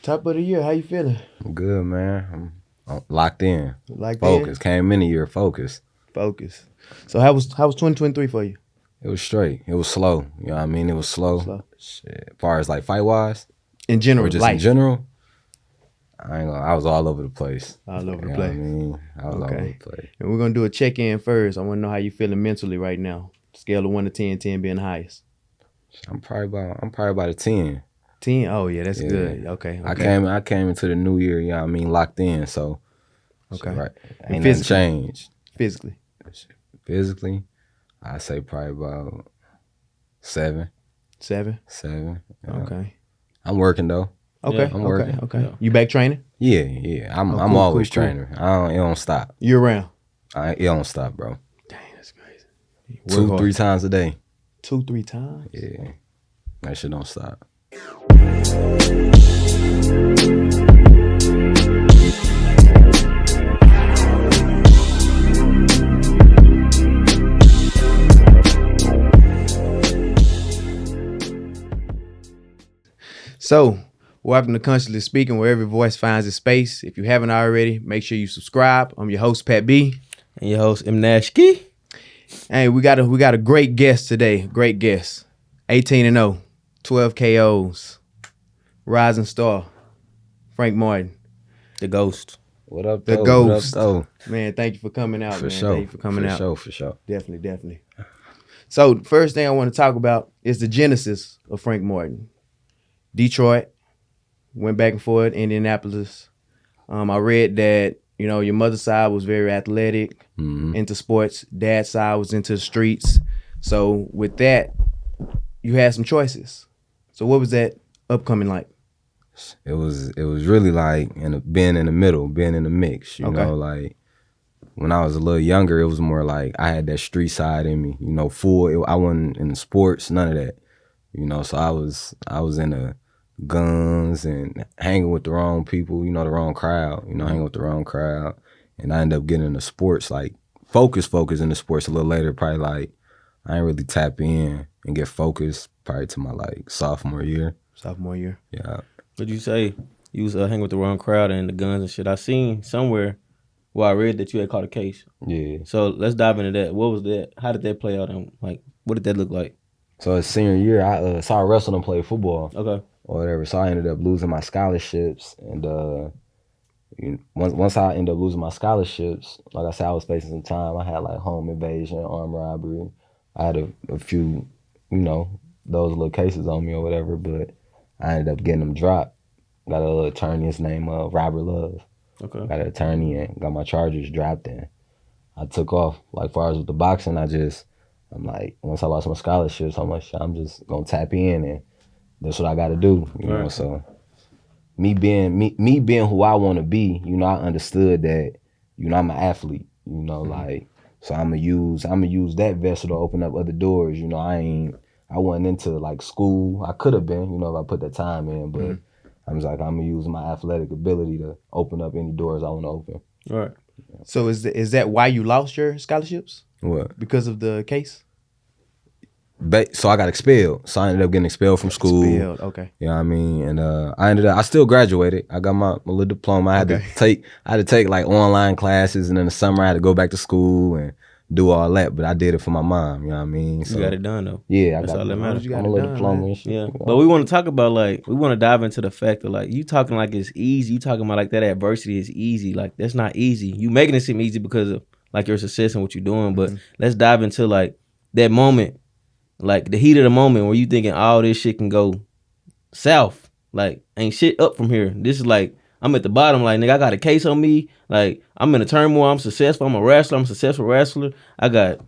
Top of the year, how you feeling? I'm good, man. I'm locked in. Focus. Came in the year focused. Focus. So how was 2023 for you? It was straight. It was slow. You know what I mean? It was slow. Shit. As far as like fight wise, in general, or just life. in general, I was all over the place. All over the You know place. what I mean? I was all over the place. And we're gonna do a check-in first. I want to know how you feeling mentally right now. Scale of 1 to 10, 10 being the highest. I'm probably about a 10. 10? Oh yeah, that's good. Okay. I came into the new year, you know what I mean, locked in. So right. Ain't nothing changed. Physically, I say probably about 7. 7? 7. You know. Okay. I'm working though. Okay. I'm working. Okay. Yeah. You back training? Yeah. I'm always training. It don't stop. Year round? It don't stop, bro. Dang, that's crazy. 2-3 times a day. 2-3 times? Yeah. That shit don't stop. So, welcome to Consciously Speaking, where every voice finds its space. If you haven't already, make sure you subscribe. I'm your host, Pat B. And your host, M. Nashke. Hey, we got a great guest today. Great guest. 18-0, 12 KOs, rising star, Frank Martin. The Ghost. What up, The though? Ghost. What up, though? Man, thank you for coming out, For man. sure. Thank you for coming out. For sure. Definitely. So, the first thing I want to talk about is the genesis of Frank Martin. Detroit, went back and forth, Indianapolis. I read that, your mother's side was very athletic, into sports. Dad's side was into the streets. So with that, you had some choices. So what was that upcoming like? It was really like being in the middle, being in the mix. You know, like when I was a little younger, it was more like I had that street side in me. I wasn't in the sports, none of that. So I was in the guns and hanging with the wrong people, the wrong crowd, hanging with the wrong crowd. And I ended up getting into sports, like focus in the sports a little later, probably like I ain't really tap in and get focused probably to my like sophomore year. Yeah. But you say you was hanging with the wrong crowd and the guns and shit. I seen somewhere where I read that you had caught a case. Yeah. So let's dive into that. What was that? How did that play out? And like, what did that look like? So as senior year, I wrestled and played football. Okay. Or whatever. So I ended up losing my scholarships, and once I ended up losing my scholarships, like I said, I was facing some time. I had like home invasion, armed robbery. I had a few, those little cases on me or whatever. But I ended up getting them dropped. Got a little attorney, his name Robert Love. Okay. Got an attorney and got my charges dropped, and I took off. Like far as with the boxing, I'm like, once I lost my scholarships, I'm like, I'm just gonna tap in and that's what I got to do, you know. So me being who I want to be, I understood that, I'm an athlete, like so I'm gonna use that vessel to open up other doors. I wasn't into like school. I could have been, if I put that time in, but I was like, I'm gonna use my athletic ability to open up any doors I want to open. Right. So is that why you lost your scholarships? What? Because of the case? So I got expelled. So I ended up getting expelled from school. Okay. You know what I mean? And I still graduated. I got my little diploma. I had to take like online classes, and in the summer I had to go back to school and do all that. But I did it for my mom. You know what I mean? So you got it done though. Yeah, that's all that matters. You got my little diploma and shit. Yeah. But we want to talk about we want to dive into the fact that you talking like it's easy. You talking about like that adversity is easy. Like that's not easy. You making it seem easy because of like your success and what you're doing. But let's dive into like that moment. Like the heat of the moment where you thinking all this shit can go south. Like ain't shit up from here. This is like I'm at the bottom. Like nigga, I got a case on me. Like I'm in a turmoil. I'm successful. I'm a wrestler. I'm a successful wrestler. I got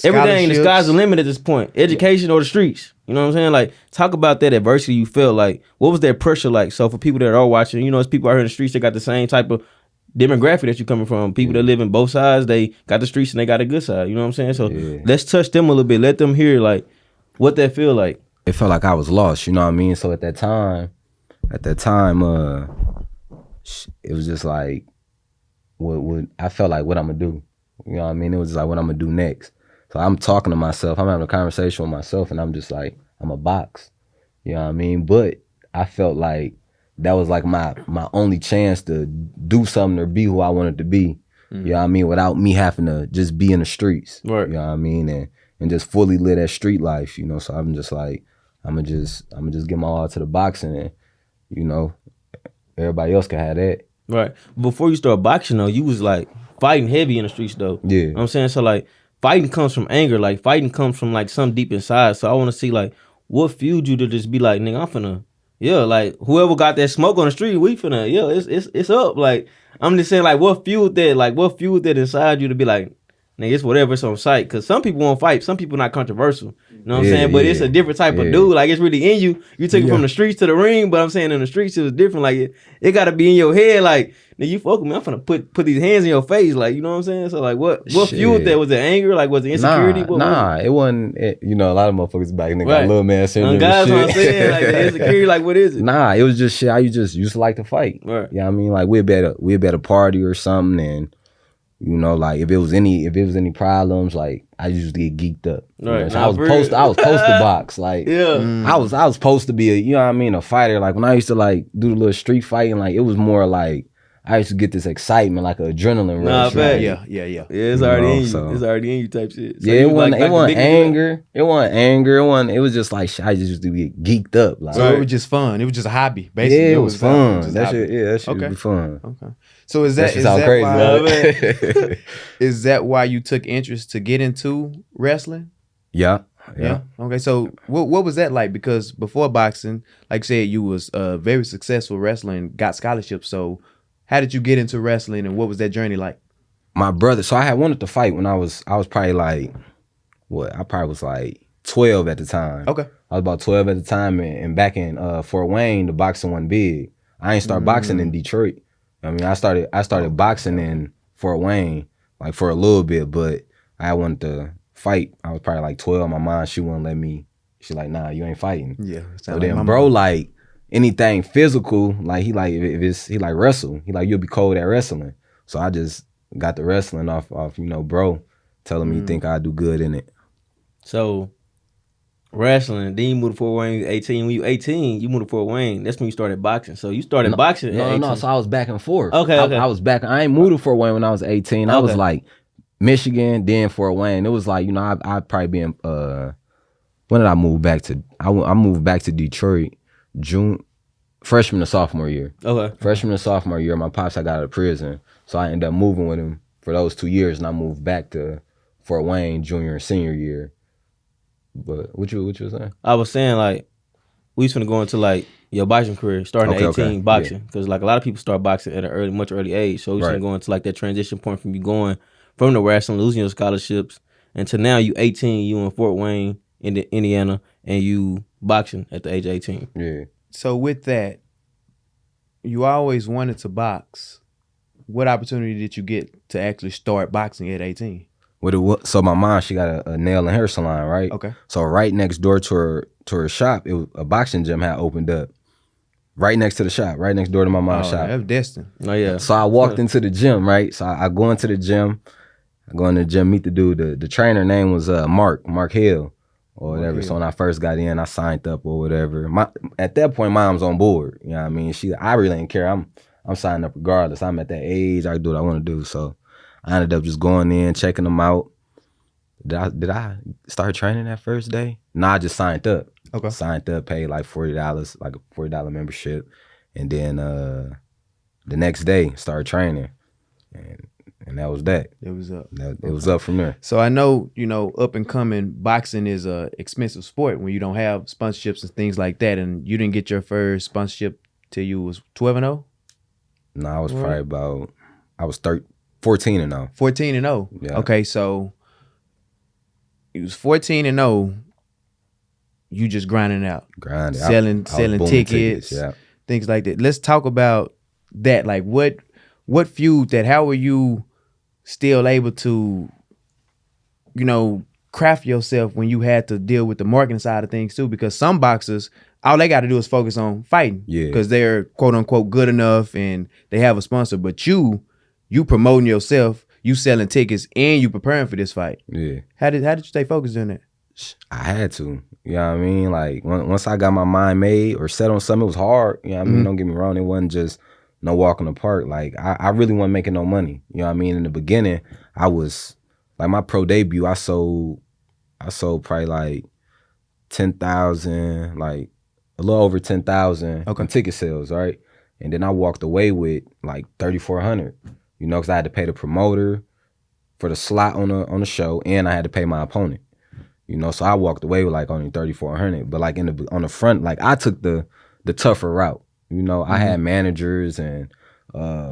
everything. The sky's the limit at this point. Education or the streets. You know what I'm saying? Like talk about that adversity you felt. Like what was that pressure like? So for people that are watching, it's people out here in the streets that got the same type of demographic that you coming from. People that live in both sides, they got the streets and they got a good side. You know what I'm saying? So let's touch them a little bit. Let them hear like what that feel like. It felt like I was lost. You know what I mean? So at that time, it was just like, what I felt like what I'm gonna do. You know what I mean? It was just like what I'm gonna do next. So I'm talking to myself. I'm having a conversation with myself, and I'm just like, I'm a box. You know what I mean? But I felt like that was like my only chance to do something or be who I wanted to be. You know what I mean? Without me having to just be in the streets. Right. You know what I mean? And just fully live that street life, you know. So I'm just like, I'm gonna just give my all to the boxing, and you know, everybody else can have that. Right. Before you start boxing though, you was like fighting heavy in the streets though. Yeah. You know what I'm saying? So like fighting comes from anger. Like fighting comes from like something deep inside. So I wanna see like what fueled you to just be like, nigga, I'm finna, like whoever got that smoke on the street, we finna, it's up. Like I'm just saying like what fueled that? Like what fueled that inside you to be like, nigga, it's whatever, it's on sight. Cause some people won't fight, some people not controversial. You know what I'm saying? But it's a different type of dude. Like it's really in you. You took it from the streets to the ring, but I'm saying in the streets it was different. Like it gotta be in your head. Like, nigga, you fuck with me, I'm finna put these hands in your face. Like, you know what I'm saying? So like what fueled that? Was it anger? Like was it insecurity? It wasn't. You know, a lot of motherfuckers back in the got little man syndrome. That's what I'm saying. Like the insecurity, like what is it? It was just shit. I used to like to fight. Right. Yeah, I mean, like we'd be at a party or something, and you know, like if it was any problems, like I usually get geeked up. Right. You know? I was supposed to box. Like I was supposed to be a fighter. Like when I used to like do the little street fighting, like it was more like I used to get this excitement, like an adrenaline rush. Yeah. Yeah, it's already in you. So. It's already in you type shit. So yeah, it wasn't anger. It wasn't anger. It was just like I just used to get geeked up. Like, so it was just fun. It was just a hobby, basically. Yeah, it was fun. That shit would be fun. Okay. So is that crazy? why, is that why you took interest to get into wrestling? Yeah. Okay. So what was that like? Because before boxing, like you said, you was a very successful wrestler and got scholarships. So how did you get into wrestling, and what was that journey like? My brother. So I had wanted to fight when I was probably like, I probably was like 12 at the time. Okay. I was about 12 at the time, and back in Fort Wayne, the boxing wasn't big. I ain't start boxing in Detroit. I mean, I started boxing in Fort Wayne, like for a little bit, but I wanted to fight. I was probably like 12. My mom, she wouldn't let me. She like, nah, you ain't fighting. Yeah. So then, bro, like anything physical, like he like wrestle. He like, you'll be cold at wrestling. So I just got the wrestling off bro, telling me he think I'd do good in it. So wrestling, then you moved to Fort Wayne 18. When you 18, you moved to Fort Wayne. That's when you started boxing. So you started boxing at 18. No. So I was back and forth. Okay. I was back. I ain't moved to Fort Wayne when I was 18. I was like Michigan, then Fort Wayne. It was like, I'd probably be in, when did I move back to? I moved back to Detroit June, freshman to sophomore year. Okay. Freshman to sophomore year, my pops, I got out of prison. So I ended up moving with him for those 2 years, and I moved back to Fort Wayne junior and senior year. But what you were saying? I was saying like we was finna go into like your boxing career starting at 18 boxing, because like a lot of people start boxing at an much early age. So we was finna go into like that transition point from you going from the wrestling, losing your scholarships, and to now you 18, you in Fort Wayne in Indiana, and you boxing at the age of 18. Yeah. So with that, you always wanted to box. What opportunity did you get to actually start boxing at 18? So my mom, she got a nail and hair salon, right? Okay. So right next door to her shop, a boxing gym had opened up. Right next to the shop, right next door to my mom's shop. That's destined. Oh yeah. So I walked into the gym, right? So I go into the gym. I go into the gym, meet the dude. The trainer name was Mark Hill or whatever. So when I first got in, I signed up or whatever. At that point, mom's on board. You know what I mean? I really didn't care. I'm signing up regardless. I'm at that age. I can do what I want to do. So I ended up just going in, checking them out. Did I start training that first day? No, I just signed up. Okay. Signed up, paid like $40, like a $40 membership. And then the next day, started training. And that was that. It was up. It was up from there. So I know, up and coming, boxing is a expensive sport when you don't have sponsorships and things like that. And you didn't get your first sponsorship till you was 12 and 0? No, I was probably I was 14 and 0. 14 and 0. Yeah. Okay, so it was 14 and 0. You just grinding out, selling tickets, things like that. Let's talk about that. Like what fueled that? How were you still able to, craft yourself when you had to deal with the marketing side of things too? Because some boxers, all they got to do is focus on fighting, because they're quote unquote good enough and they have a sponsor. But you promoting yourself, you selling tickets, and you preparing for this fight. Yeah. How did you stay focused on that? I had to. You know what I mean? Like once I got my mind made or set on something, it was hard. You know what I mean? Don't get me wrong. It wasn't just no walk in the park. Like I really wasn't making no money. You know what I mean? In the beginning, I was like my pro debut. I sold probably like 10,000, like a little over 10,000 in ticket sales, right? And then I walked away with like 3,400. You know, because I had to pay the promoter for the slot on the show, and I had to pay my opponent. You know, so I walked away with like only 3,400. But like on the front, like I took the tougher route. You know, I had managers and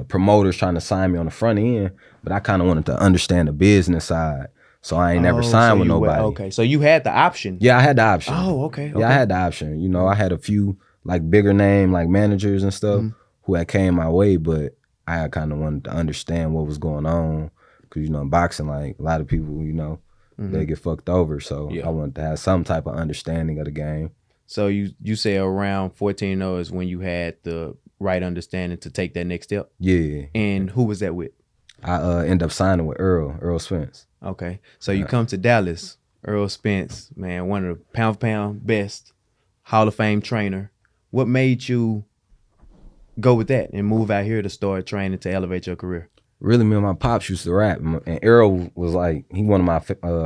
promoters trying to sign me on the front end, but I kind of wanted to understand the business side. So I ain't never signed with nobody. So you had the option. Yeah, I had the option. Oh, okay. Yeah, I had the option. You know, I had a few like bigger name like managers and stuff who had came my way, but I kind of wanted to understand what was going on. Cause you know, in boxing, like a lot of people, you know, they get fucked over. So I wanted to have some type of understanding of the game. So you say around 14-0 is when you had the right understanding to take that next step? Yeah. And who was that with? I ended up signing with Errol Spence. Okay. So you come to Dallas, Errol Spence, man, one of the pound for pound best, Hall of Fame trainer. What made you go with that and move out here to start training to elevate your career? Really, me and my pops used to rap, and Errol was like, he one of my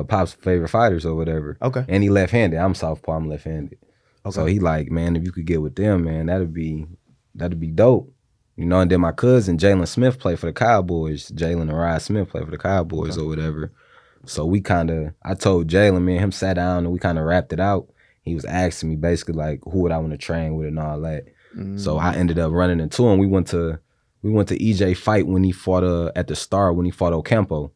pops' favorite fighters or whatever. Okay. And he left-handed. I'm southpaw, I'm left-handed. Okay. So he like, man, if you could get with them, man, that'd be dope. You know, and then my cousin, Jalen Smith, played for the Cowboys. Jalen and Ryan Smith played for the Cowboys or whatever. So I told Jalen, man, him sat down and we kind of wrapped it out. He was asking me basically like, who would I want to train with and all that. So I ended up running into him. We went to EJ fight when he fought at the Star when he fought Ocampo.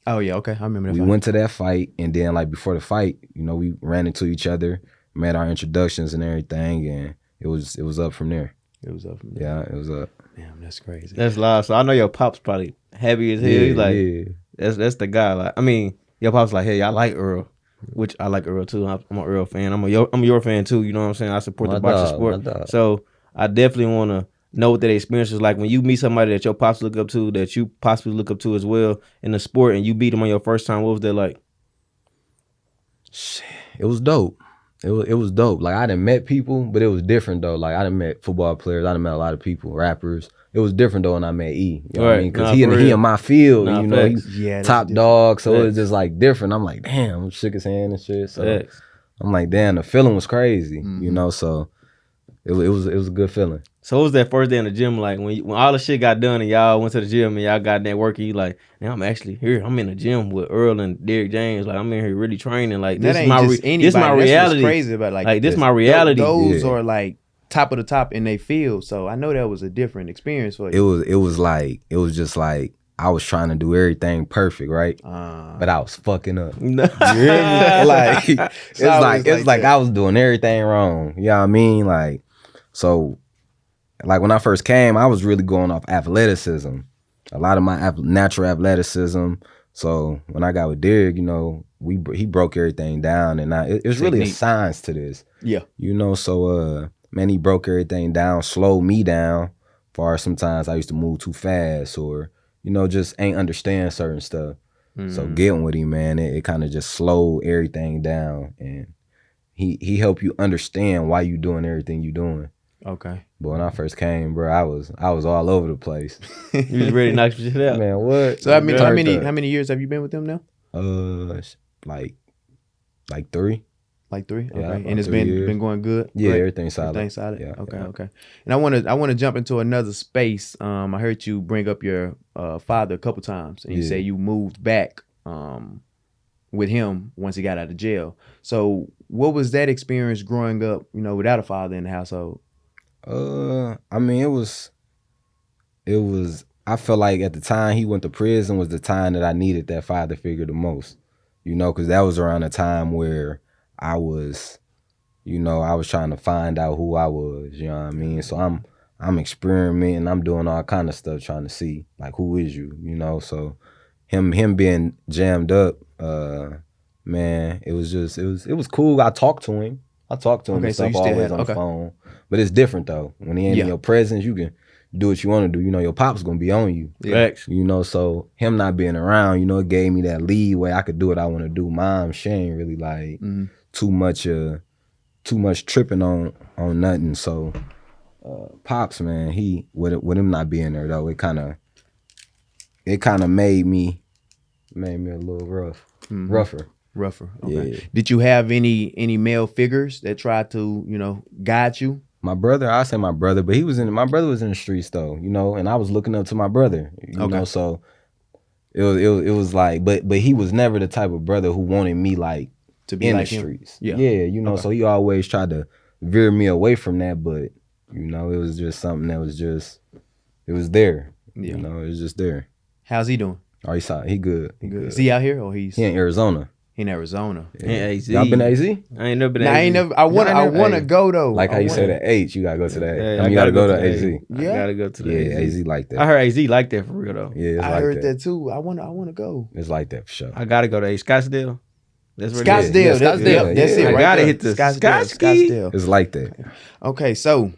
Oh yeah, okay, I remember that. We went to that fight, and then like before the fight, you know, we ran into each other, made our introductions and everything, and it was up from there. It was up from there. Yeah, it was up. Damn, that's crazy. That's live. So I know your pop's probably happy as hell. He's like, that's the guy. Like, I mean, your pop's like, hey, I like Earl, which I like Earl too. I'm an Earl fan. I'm your fan too. You know what I'm saying? I support the boxing sport. So I definitely want to know what that experience was like when you meet somebody that your pops look up to, that you possibly look up to as well in the sport, and you beat them on your first time. What was that like? Shit, it was dope. It was dope. Like I done met people, but it was different though. Like I done met football players. I done met a lot of people, rappers. It was different though when I met E. You know what I mean? Because he in my field. You know, he's top dog. So it was just like different. I'm like, damn, I shook his hand and shit. So I'm like, damn, the feeling was crazy. You know, so it was a good feeling. So what was that first day in the gym like when all the shit got done and y'all went to the gym and y'all got that work and you like, now I'm actually here. I'm in the gym with Earl and Derrick James. Like I'm in here really training. Like this is my reality. That's what's crazy about like this my reality. Those are like top of the top in their field. So I know that was a different experience for you. It was just like I was trying to do everything perfect, right? But I was fucking up. You hear me? Like it's like I was doing everything wrong. You know what I mean? Like so. Like when I first came, I was really going off athleticism, a lot of my natural athleticism. So when I got with Derrick, you know, he broke everything down, and it's really a science to this. Yeah, you know. So man, he broke everything down, slowed me down. Far sometimes I used to move too fast, or you know, just ain't understand certain stuff. So getting with him, man, it kind of just slowed everything down, and he helped you understand why you doing everything you doing. Okay. But when I first came, bro, I was all over the place. You was ready to knock some shit out. Man, what? So how many years have you been with them now? Like 3. Like 3? Okay. Yeah, and it's been going good? Yeah, everything's solid. Everything's solid? Yeah. Okay. And I wanna jump into another space. I heard you bring up your father a couple times, and you say you moved back with him once he got out of jail. So what was that experience growing up, you know, without a father in the household? I mean, it was, I felt like at the time he went to prison was the time that I needed that father figure the most, you know, because that was around the time where I was, you know, I was trying to find out who I was, you know what I mean? So I'm experimenting, I'm doing all kind of stuff trying to see, like, who is you, you know? So him being jammed up, man, it was cool. I talked to him and stuff always on the phone. But it's different though. When he ain't in your presence, you do what you want to do. You know, your pop's gonna be on you. Facts. You know, so him not being around, you know, it gave me that leeway. I could do what I want to do. Mom, she ain't really like too much tripping on nothing. So pops, man, he with him not being there though, it kind of made me a little rougher. Okay. Yeah. Did you have any male figures that tried to, you know, guide you? My brother, I say my brother, but my brother was in the streets though, you know, and I was looking up to my brother, you know, so it was like, but he was never the type of brother who wanted me like To be in like the him? streets. Yeah. You know, so he always tried to veer me away from that, but you know, it was just something that was just, it was there. Yeah. You know, it was just there. How's he doing? Oh, he good. He good. Is he out here or he's He in Arizona. in Arizona? Yeah, AZ. Y'all been to AZ? I ain't never been. Nah, to I ain't AZ. never. I want to Hey, go though. Like how you say wanna- that H, you gotta go to that. Yeah, I I mean, you gotta go to gotta AZ. I Yeah. gotta go to the Yeah, AZ. AZ like that. I heard AZ like that for real though. Yeah, it's I like heard that too. I want to go. It's like that for sure. I gotta go to AZ. Scottsdale. That's where it is. Scottsdale. Yeah, That's, Scottsdale. that's Yeah. it. I Right gotta there. hit the Scottsdale. Scottsky. Scottsdale. It's like that. Okay, so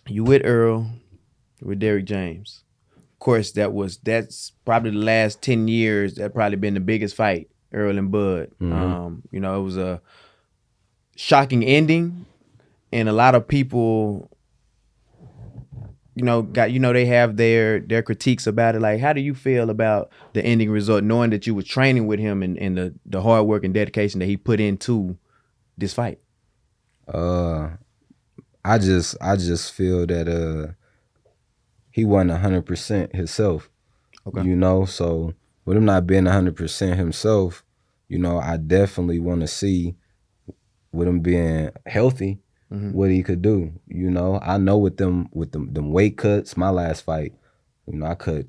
you with Earl, you with Derrick James. Of course, that's probably the last 10 years that probably been the biggest fight, Earl and Bud. You know, it was a shocking ending, and a lot of people, you know, they have their critiques about it. Like, how do you feel about the ending result, knowing that you were training with him and the hard work and dedication that he put into this fight? I just feel that he wasn't 100% himself. Okay. You know, so with him not being 100% himself, you know, I definitely want to see with him being healthy what he could do. You know, I know with them weight cuts, my last fight, you know, I cut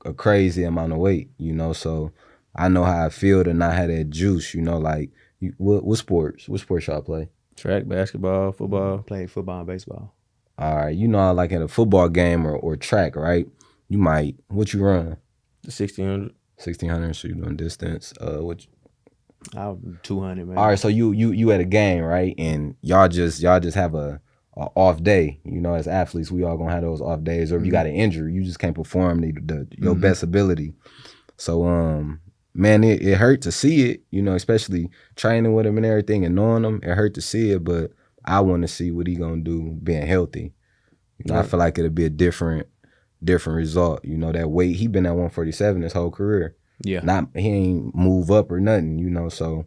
a crazy amount of weight, you know, so I know how I feel to not have that juice, you know, like what sports y'all play? Track, basketball, football. Played football and baseball. All right, you know, like in a football game or track, right? You might, what you run? The 1600. 1600, so you doing distance. I'm 200, man. All right, so you at a game, right? And y'all just have a off day. You know, as athletes, we all gonna have those off days. Or if you got an injury, you just can't perform your best ability. So, man, it hurt to see it. You know, especially training with him and everything and knowing him, it hurt to see it. But I want to see what he gonna do being healthy. You know, I feel like it'll be a different result. You know, that weight, he been at 147 his whole career. Yeah. He ain't move up or nothing, you know, so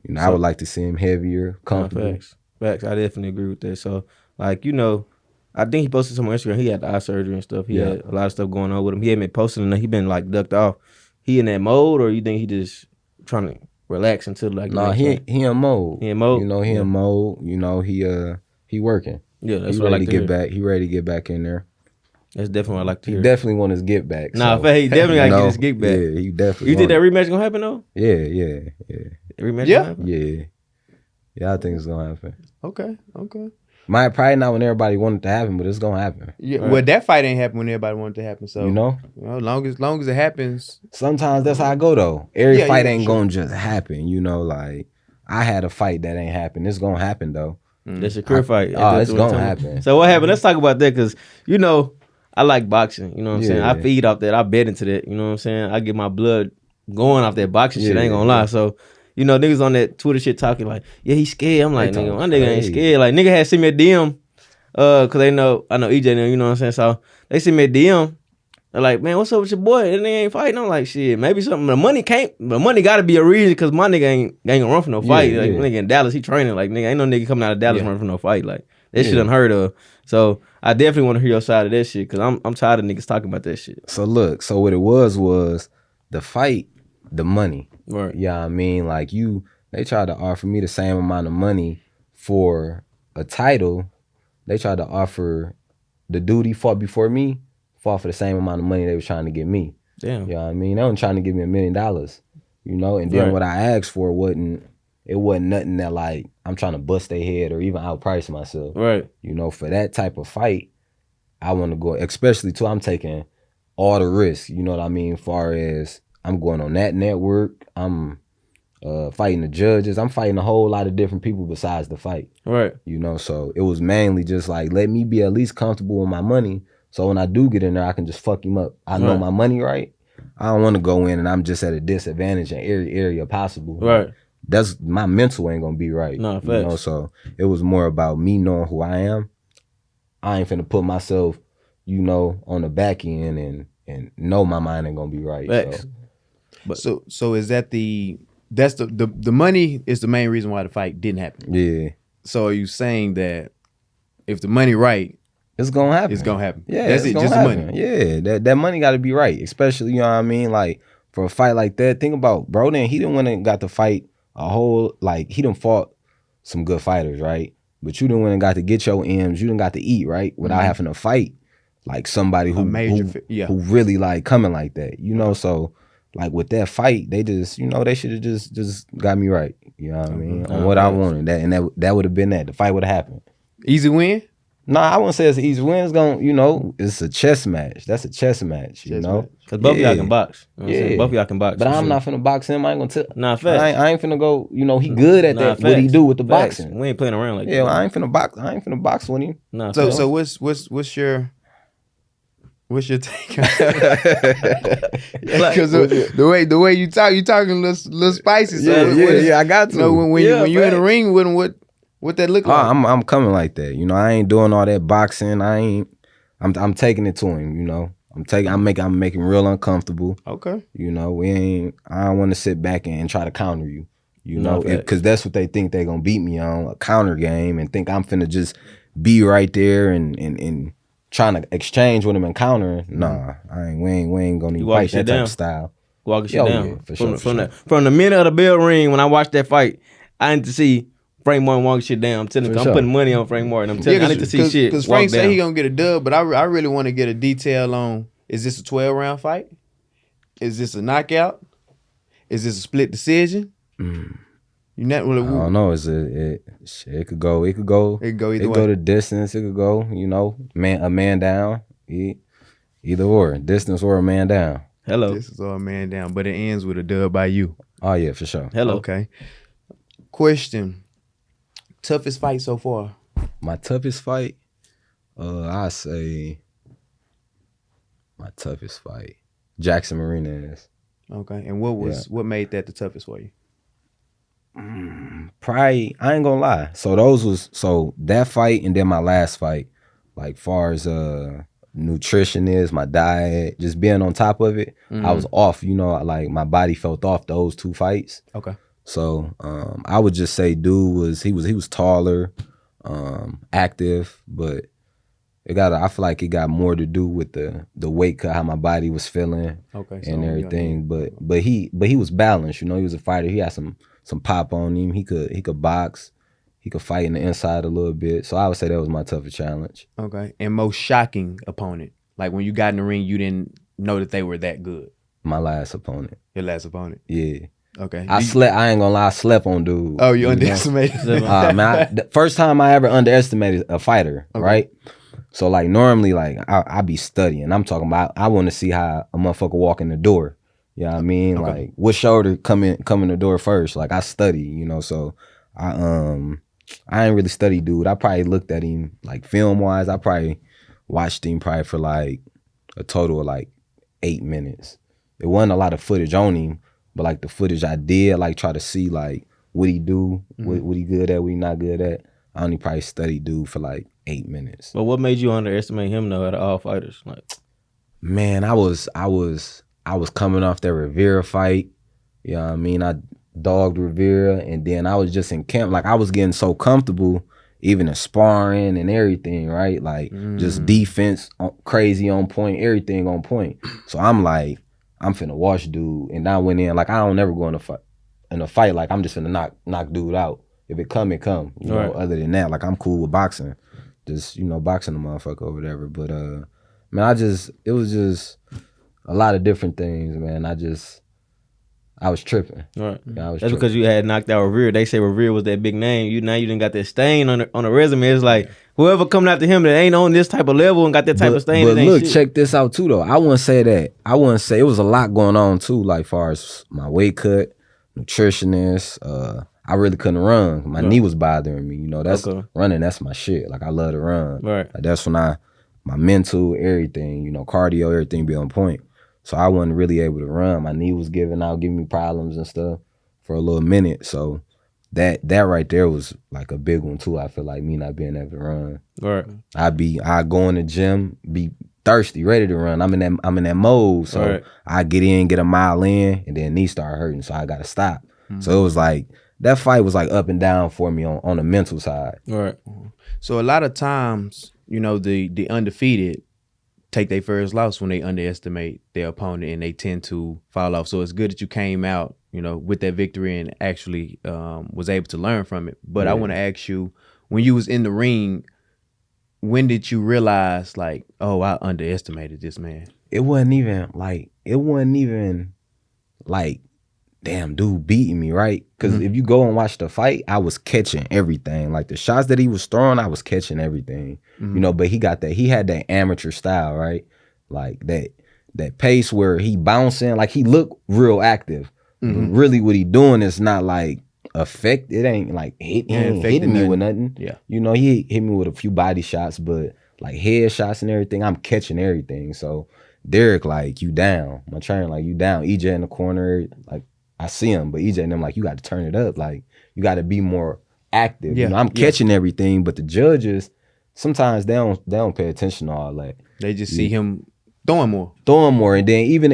you know, I would like to see him heavier, comfortable. Facts. I definitely agree with that. So, like, you know, I think he posted some on Instagram. He had the eye surgery and stuff. He had a lot of stuff going on with him. He ain't been posting enough. He been like ducked off. He in that mode, or you think he just trying to relax until like? No, he in mode. He in mode. You know, he in mode. You know, he working. Yeah, that's he what I ready like to to get back. He ready to get back in there. That's definitely what I like to He hear. definitely want his get back. Nah, so, he definitely got to get his get back. Yeah, he definitely. You think that want rematch gonna happen though? it. Yeah. The rematch Yeah. gonna happen? Yeah, I think it's gonna happen. Okay. Might probably not when everybody wanted it to happen, but it's gonna happen. Yeah. Right. Well, that fight ain't happen when everybody wanted it to happen. So You know. long as it happens. Sometimes that's how I go though. Every Yeah, fight yeah, ain't sure. gonna just happen, you know. Like I had a fight that ain't happen. It's gonna happen though. That's a career fight. Oh, That's it's what I'm gonna talking about. happen. So what happened? Let's talk about that because you know I like boxing. You know what I'm saying? Yeah. I feed off that. I bet into that. You know what I'm saying? I get my blood going off that boxing shit. I ain't gonna lie. So. You know, niggas on that Twitter shit talking like, yeah, he's scared. I'm like, They nigga, my talking nigga ain't crazy. scared. Like, nigga had sent me a DM, cause I know EJ now, you know what I'm saying? So they sent me a DM. They're like, man, what's up with your boy? That nigga ain't fighting. I'm like, shit, maybe something. The money gotta be a reason, cause my nigga ain't gonna run for no fight. Yeah, Like, yeah. nigga in Dallas, he training. Like, nigga, ain't no nigga coming out of Dallas Yeah. running for no fight. Like, that shit Yeah. unheard of. So I definitely want to hear your side of that shit, cause I'm tired of niggas talking about that shit. So look, so what it was the fight, the money. Right. Yeah, I mean, like they tried to offer me the same amount of money for a title. They tried to offer the dude he fought before me, fought for the same amount of money they was trying to get me. Damn. You know what I mean? They weren't trying to give me $1 million, you know? And then Right. what I asked for wasn't nothing that like I'm trying to bust their head or even outprice myself. Right. You know, for that type of fight, I want to go, especially too, I'm taking all the risks, you know what I mean? Far as I'm going on that network, I'm fighting the judges. I'm fighting a whole lot of different people besides the fight. Right. You know, so it was mainly just like, let me be at least comfortable with my money. So when I do get in there, I can just fuck him up. I know my money right. I don't want to go in and I'm just at a disadvantage in every area possible. Right. That's my mental ain't gonna be right. No, facts. You know, so it was more about me knowing who I am. I ain't finna put myself, you know, on the back end and know my mind ain't gonna be right. Facts. So is that that's the money is the main reason why the fight didn't happen? Yeah. So are you saying that if the money right, it's gonna happen. It's gonna happen. Yeah, that's it. Just the money. Yeah, that money got to be right, especially, you know what I mean. Like for a fight like that, think about Broden. He didn't want to got to fight a whole he done fought some good fighters, right? But you didn't want to got to get your M's. You didn't got to eat right without having to fight like somebody who really like coming like that, you know. So like with that fight, they just, you know, they should have just got me right. You know what I mean? On what I wanted. That would have been that. The fight would have happened. Easy win? No, I wouldn't say it's an easy win. It's gonna, you know, it's a chess match. That's a chess match, you know? Because both of y'all can box. You know what I'm saying? Both of y'all can box. But I'm not finna box him. I ain't gonna tell. Nah, facts. I ain't finna go, you know, he good at that, what he do with the boxing. We ain't playing around like that. Yeah, I ain't finna box with him. Nah, so what's your take on because the way you talking a little spicy. So yeah, I got to. You know, when you in the ring with him, what that look like? I'm coming like that. You know, I ain't doing all that boxing. I'm taking it to him, you know. I'm making real uncomfortable. Okay. You know, I don't want to sit back and try to counter you. You know, because that's what they think they gonna beat me on, a counter game, and think I'm finna be right there and trying to exchange with him and countering. Nah, we ain't gonna even fight that type of style. Walking shit down. Yeah, for sure. From the minute of the bell ring, when I watched that fight, I need to see Frank Martin walking shit down. I'm telling you, I'm putting money on Frank Martin. I'm telling you, I need to see shit. Because Frank said he gonna get a dub, but I really want to get a detail on: is this a 12-round fight? Is this a knockout? Is this a split decision? You not really. I don't know. It could go. It could go either way. It could go the distance. It could go, you know, a man down. Either or, distance or a man down. Hello. Distance or a man down, but it ends with a dub by you. Oh yeah, for sure. Hello. Okay. Question: toughest fight so far? My toughest fight, I say my toughest fight, Jackson Marinez. Okay, and what made that the toughest for you? Probably, I ain't gonna lie. So that fight and then my last fight, like far as nutrition is, my diet, just being on top of it, I was off. You know, like my body felt off those two fights. Okay. So I would just say, dude was taller, active, but I feel like it got more to do with the weight cut, how my body was feeling, and everything. But he was balanced. You know, he was a fighter. He had some pop on him. He could box. He could fight in the inside a little bit. So I would say that was my toughest challenge. Okay. And most shocking opponent, like when you got in the ring, you didn't know that they were that good. My last opponent. Your last opponent. Yeah. Okay. I ain't gonna lie, I slept on dude. Oh, you underestimated? Man, the first time I ever underestimated a fighter, right? So like normally, like I be studying. I'm talking about I want to see how a motherfucker walk in the door. You know what I mean? Okay. Like what shoulder come in the door first. Like I study, you know. So I ain't really study dude. I probably looked at him like film wise. I probably watched him probably for like a total of like 8 minutes. It wasn't a lot of footage on him, but like the footage I did, like try to see like what he do, what he good at, what he not good at. I only probably studied dude for like 8 minutes. But what made you underestimate him though out of all fighters? Like, man, I was coming off that Rivera fight. You know what I mean? I dogged Rivera, and then I was just in camp. Like I was getting so comfortable, even in sparring and everything, right? Like just defense crazy on point, everything on point. So I'm like, I'm finna watch dude, and I went in like I don't ever go in a fight like I'm just finna knock dude out. If it come, it come. You know, other than that, like I'm cool with boxing. Just, you know, boxing the motherfucker or whatever. But man, it was just a lot of different things, man. I was tripping. Right. Yeah, That's because you had knocked out Revere. They say Revere was that big name. You didn't got that stain on the resume. It's like whoever coming after him that ain't on this type of level and got that type of stain. But look, check this out too though. I wouldn't say that. I wouldn't say it was a lot going on too, like far as my weight cut, nutritionist. I really couldn't run. My knee was bothering me. You know, that's running. That's my shit. Like I love to run. Right. Like, that's when my mental, everything, you know, cardio, everything be on point. So I wasn't really able to run. My knee was giving me problems and stuff for a little minute. So that right there was like a big one too. I feel like me not being able to run. Right. I go in the gym, be thirsty, ready to run. I'm in that mode. So I get in, get a mile in, and then knees start hurting. So I gotta stop. So it was like that fight was like up and down for me on the mental side. Right. So a lot of times, you know, the undefeated take their first loss when they underestimate their opponent and they tend to fall off. So it's good that you came out, you know, with that victory and actually was able to learn from it. But I want to ask you, when you was in the ring, when did you realize like, oh, I underestimated this man? It wasn't even like, damn, dude beating me, right? Because if you go and watch the fight, I was catching everything. Like the shots that he was throwing, I was catching everything. You know, but he had that amateur style, right? Like that pace where he bouncing, like he looked real active. But really what he doing is not like it ain't like hitting me with nothing. Yeah. You know, he hit me with a few body shots, but like head shots and everything, I'm catching everything. So Derek, like, you down. My trainer, like, you down. EJ in the corner, like, I see him, but EJ and them like, you got to turn it up. Like, you got to be more active. Yeah. You know, I'm catching everything, but the judges, sometimes they don't pay attention to all that. They just see him throwing more. And then even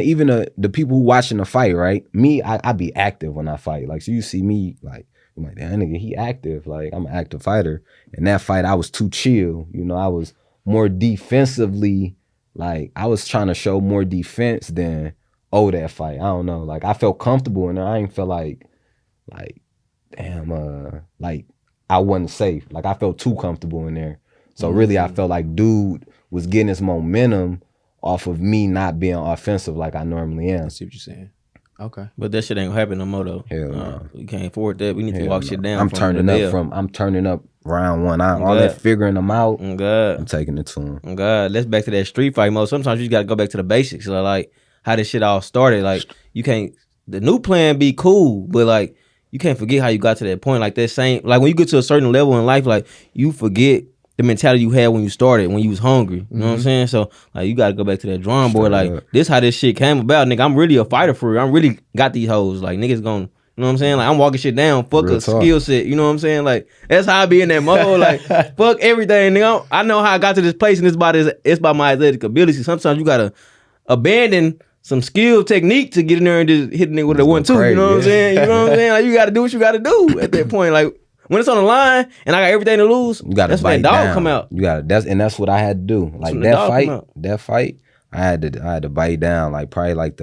the people who watching the fight, right? Me, I be active when I fight. Like, so you see me, like, I'm like, that nigga, he active. Like, I'm an active fighter. In that fight, I was too chill. You know, I was more defensively, like, I was trying to show more defense than that fight. I don't know. Like, I felt comfortable in there. I ain't feel like damn, like I wasn't safe. Like, I felt too comfortable in there. So really, I felt like dude was getting his momentum off of me not being offensive like I normally am. I see what you're saying. Okay. But that shit ain't gonna happen no more though. Hell no. We can't afford that. We need to Hell walk no. shit down. I'm turning up round one. All that figuring them out. God. I'm taking it to him. God. Let's back to that street fight mode. Sometimes you just gotta go back to the basics. Like how this shit all started. Like you can't. The new plan be cool, but like you can't forget how you got to that point. Like that same. Like when you get to a certain level in life, like you forget the mentality you had when you started, when you was hungry. You know what I'm saying? So like you gotta go back to that drawing board. Like this how this shit came about, nigga. I'm really a fighter for real. I'm really got these hoes. Like niggas gonna, you know what I'm saying? Like I'm walking shit down. Fuck real a talk. Skill set. You know what I'm saying? Like that's how I be in that mode. Like fuck everything, nigga. I know how I got to this place, and it's by my athletic ability. Sometimes you gotta abandon some skill technique to get in there and just hit a nigga with a 1-2. You know what I'm saying? You know what I'm saying? Like you gotta do what you gotta do at that point. Like when it's on the line and I got everything to lose, that's when that dog come out. You got that's what I had to do. Like that fight, I had to bite down. Like probably like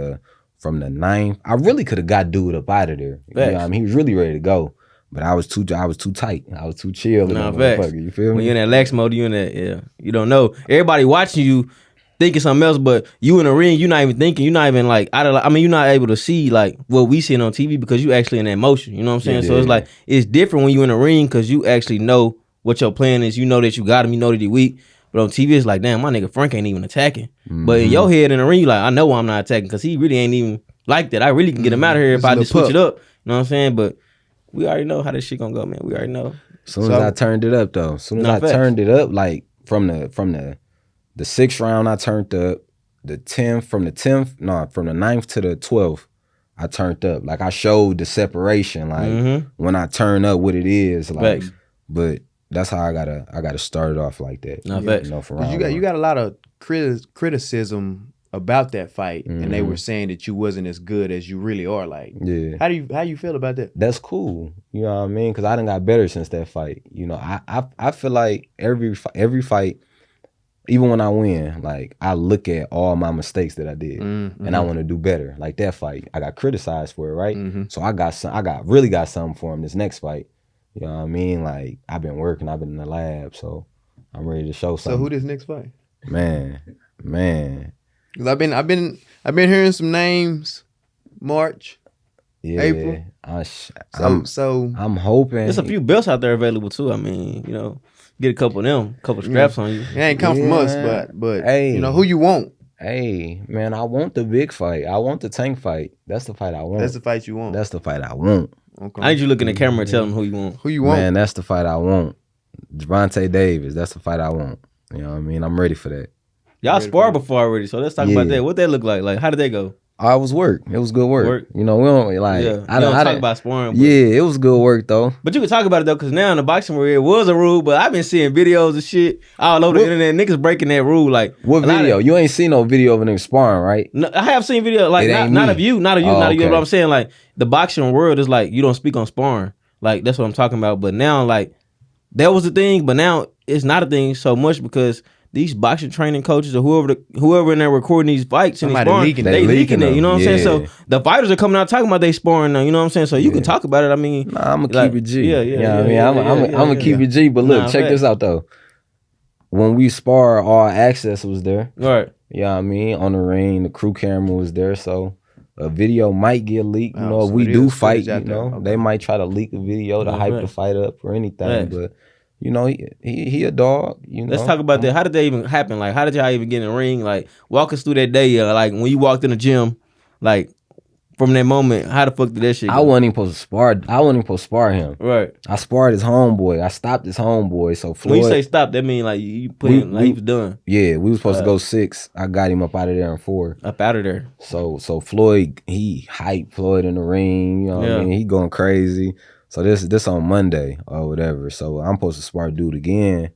from the 9th. I really could have got dude up out of there. You know what I mean? He was really ready to go. But I was too tight. I was too chill. Nah, facts. You feel me? When you're in that lax mode, you in that, you don't know. Everybody watching you thinking something else, but you in the ring, you're not even thinking. You're not even like you're not able to see like what we seeing on TV because you actually in that motion. You know what I'm saying? So it's like it's different when you in the ring because you actually know what your plan is. You know that you got him. You know that he weak. But on TV, it's like, damn, my nigga Frank ain't even attacking. But in your head in the ring, you like, I know I'm not attacking because he really ain't even like that. I really can get him out of here if I just switch it up. You know what I'm saying? But we already know how this shit gonna go, man. We already know. As soon as I turned it up, though. As soon as I turned it up, like from the 6th round, I turned up. From the 9th to the 12th, I turned up. Like I showed the separation. Like when I turn up, what it is. Like, but that's how I gotta start it off like that. You know, for round you got a lot of criticism about that fight, and they were saying that you wasn't as good as you really are. Like, how you feel about that? That's cool. You know what I mean? Because I done got better since that fight. You know, I feel like every fight. Even when I win, like I look at all my mistakes that I did, and I want to do better. Like that fight, I got criticized for it, right? So I really got something for him this next fight. You know what I mean? Like I've been working, I've been in the lab, so I'm ready to show something. So who this next fight? Man. Cause I've been hearing some names. March, April. I'm hoping. There's a few belts out there available too. I mean, get a couple of them, couple straps on you. It ain't come from us, but hey, you know who you want. Hey, man, I want the big fight. I want the Tank fight. That's the fight I want. That's the fight you want. That's the fight I want. Okay. I need you look in the camera and tell them who you want. Who you want? Man, that's the fight I want. Gervonte Davis. That's the fight I want. You know what I mean? I'm ready for that. Y'all sparred before already, so let's talk about that. What that look like? Like, how did that go? It was work. It was good work. You know, we don't like. Yeah. I don't talk didn't- about sparring. But, Yeah, it was good work though. but you can talk about it though, because now in the boxing world, it was a rule. But I've been seeing videos and shit all over the internet. Niggas breaking that rule. Like, What video? You ain't seen no video of a nigga sparring, right? No, I have seen video like It not, ain't not me. of you, not of you, Oh, not of you. okay. But I'm saying like the boxing world is like you don't speak on sparring. Like that's what I'm talking about. But now like that was the thing, but now it's not a thing so much because these boxing training coaches or whoever in there recording these fights and these Somebody sparring, leaking they them. leaking it. You know what I'm saying? So Yeah. the fighters are coming out talking about they sparring now. You know what I'm saying? So you can talk about it. I mean, Nah, I'm gonna like, keep it G. yeah, You know what I mean? I'm gonna keep it G. But look, Nah, check fact. this out though. When we spar, all access was there. right. You know what I mean? On the ring, the crew camera was there, so a video might get leaked. You Oh, know, if so we it do is fight, footage you out there. know, Okay. they might try to leak a video to Yeah, hype right. the fight up or anything. Right. But you know, he a dog. You know, Let's talk about that. How did that even happen? Like, how did y'all even get in the ring? Like, walk us through that day. Like, when you walked in the gym, like, from that moment, how the fuck did that shit go? I wasn't even supposed to spar. I wasn't even supposed to spar him. Right. I sparred his homeboy. I stopped his homeboy. So Floyd, When you say stop, that mean like you put him like he was done. yeah, we was supposed to go 6. I got him up out of there in 4. Up out of there. So Floyd, he hyped Floyd in the ring. You know what I mean? He going crazy. So this on Monday or whatever. So I'm supposed to spar dude again.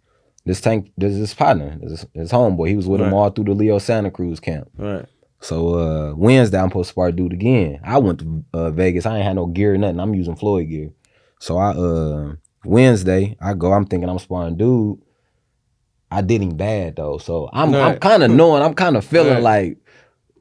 This partner, his homeboy. He was with him all through the Leo Santa Cruz camp. Right. So Wednesday I'm supposed to spar dude again. I went to Vegas. I ain't had no gear or nothing. I'm using Floyd gear. So I Wednesday I go. I'm thinking I'm sparring dude. I did him bad though. So I'm kind of knowing. I'm kind of feeling like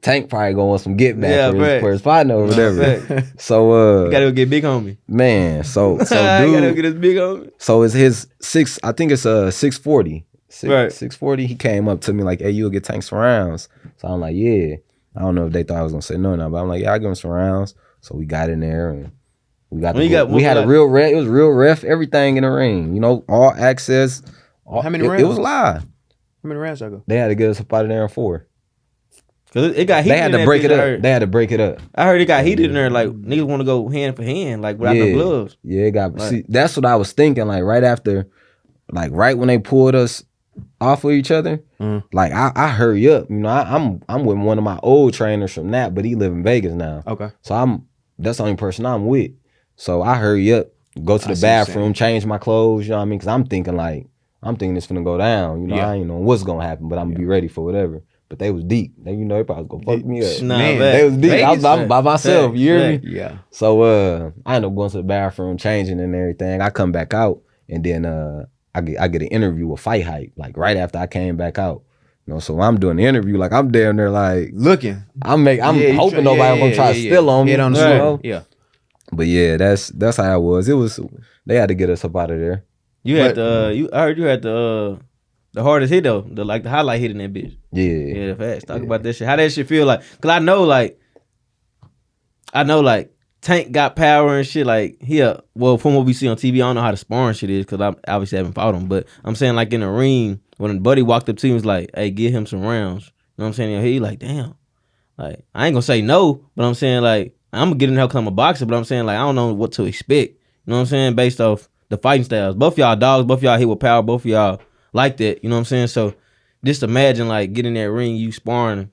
Tank probably gonna want some get back for his partner or whatever. So You gotta go get big homie. man. So You gotta go dude. get his big homie. So it's his 6. I think it's 640. Right. 640. He came up to me like, "Hey, you'll get Tank some rounds." So I'm like, "Yeah." I don't know if they thought I was gonna say no or not, but I'm like, "Yeah, I'll give him some rounds." So we got in there and we got. We had a real ref. It was real ref. Everything in the ring. You know, all access. How many rounds? It was live. How many rounds y'all go? They had to get us up out of there in 4. Cause it got heated. They had in to that break bitch, it I up. heard. They had to break it up. I heard it got heated in there. Like niggas want to go hand for hand, like without no gloves. Yeah, it got. Right. See, that's what I was thinking. Like right after, like right when they pulled us off of each other, like I hurry up. You know, I'm with one of my old trainers from that, but he live in Vegas now. Okay. So that's the only person I'm with. So I hurry up, go to the see what you're bathroom, saying. change my clothes. You know what I mean? Because I'm thinking it's finna go down. You know, Yeah. I ain't know what's gonna happen, but I'm gonna be ready for whatever. But they was deep. They probably was gonna fuck me up. Nah, Man, bet. They was deep. I was Vegas? by myself. You hear me? Fact. Yeah. So I end up going to the bathroom, changing and everything. I come back out, and then I get an interview with Fight Hype, like right after I came back out. You know, so I'm doing the interview, like I'm down there, like Looking. I'm hoping nobody gonna try to steal on me. Head on the you side. know? Yeah. But yeah, that's how it was. It was they had to get us up out of there. You had I heard you had the hardest hit though, the highlight hit in that bitch. Yeah, Yeah, the facts. Talk about that shit. How that shit feel like? Cause I know like Tank got power and shit. Like well, from what we see on TV, I don't know how the sparring shit is because I obviously haven't fought him. But I'm saying like in the ring, when a buddy walked up to him, was like, "Hey, give him some rounds." You know what I'm saying? He like, damn. Like I ain't gonna say no, but I'm saying like I'm gonna get in there because I'm a boxer. But I'm saying like I don't know what to expect. You know what I'm saying? Based off the fighting styles, both y'all dogs, both y'all hit with power, both of y'all like that. You know what I'm saying? So just imagine like getting in that ring, you sparring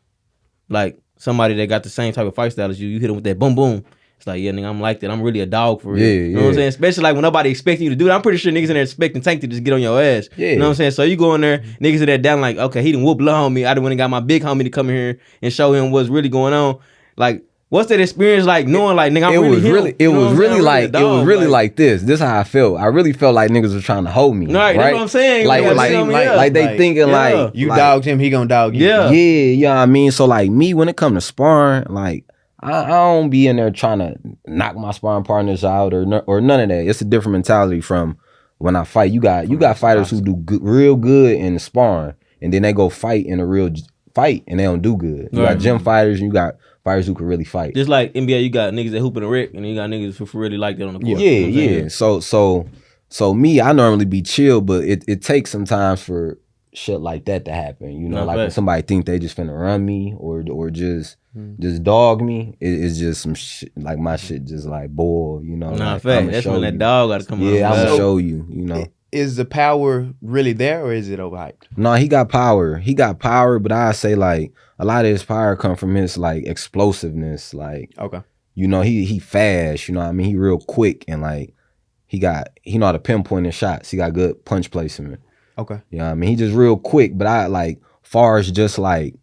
like somebody that got the same type of fight style as you. You hit him with that boom boom. It's like, yeah, nigga, I'm like that. I'm really a dog for real. Yeah, you know what I'm saying? Especially like when nobody expecting you to do that. I'm pretty sure niggas in there expecting Tank to just get on your ass. Yeah. You know what I'm saying? So you go in there, niggas in there down like, okay, he done whoop little homie. I done went and got my big homie to come in here and show him what's really going on. Like, what's that experience like knowing like, nigga, I'm really him? It was really a dog, like this. This how I felt. I really felt like niggas was trying to hold me. Right, that's what I'm saying. Like You gotta see me, yeah. like they thinking like You like, dogged him, he gonna dog you. Yeah. Yeah, you know what I mean? So like me, when it come to sparring, like I don't be in there trying to knock my sparring partners out or none of that. It's a different mentality from when I fight. You got fighters who do real good in the sparring, and then they go fight in a real fight and they don't do good. You got gym fighters, and you got fighters who can really fight. Just like NBA, you got niggas that hoop in the wreck, and then you got niggas who really like that on the court. Yeah, You know what I'm saying? So me, I normally be chill, but it takes sometimes for shit like that to happen. You know, No, like when fact. somebody think they just finna run me or just dog me. It's just some shit. Like my shit just like boil. You know, Nah, like, fact. I'ma That's show when that you. dog got to come out. Yeah, I'm So- gonna show you. You know. Is the power really there or is it overhyped? No, he got power. He got power, but I say like a lot of his power come from his like explosiveness. Like, Okay. you know, he fast. You know what I mean? He real quick and like he know how to pinpoint his shots. He got good punch placement. Okay. You know what I mean? He just real quick, but I like far as just like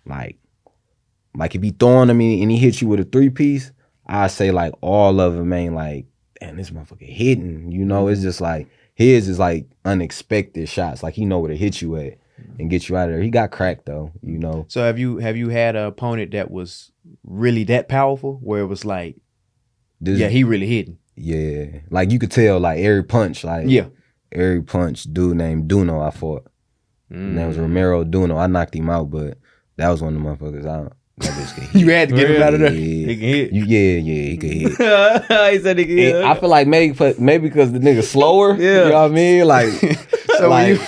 if he throwing him and he hit you with a 3-piece, I say like all of them ain't like, damn, this motherfucker hitting. You know, it's just like his is like unexpected shots. Like he know where to hit you at and get you out of there. He got cracked though, you know. So have you had an opponent that was really that powerful where it was like, yeah, he really hitting? Yeah, like you could tell like every punch, like Yeah. every punch. Dude named Duno, I fought. His name was Romero Duno. I knocked him out, but that was one of the motherfuckers. That bitch could hit. You had to get him out of there. Yeah, He can hit. yeah, he could hit. He said he can hit. I feel like maybe because the nigga slower. Yeah. You know what I mean? Like, So like,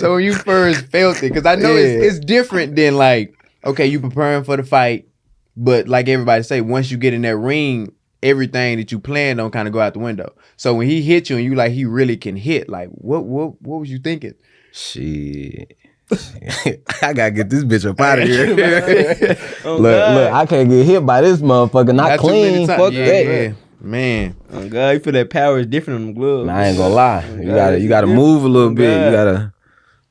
when you first felt it, because I know it's different than like, okay, you preparing for the fight, but like everybody say, once you get in that ring, everything that you planned on kind of go out the window. So when he hit you and you like he really can hit, like what was you thinking? shit. I gotta get this bitch up out of here. Oh, look, God. I can't get hit by this motherfucker. Not too many clean. times. Fuck Yeah, that. yeah. Man. Oh God, you feel that power is different in them gloves. Nah, I ain't gonna lie. Oh, You God, gotta move a little oh, bit. You God. gotta,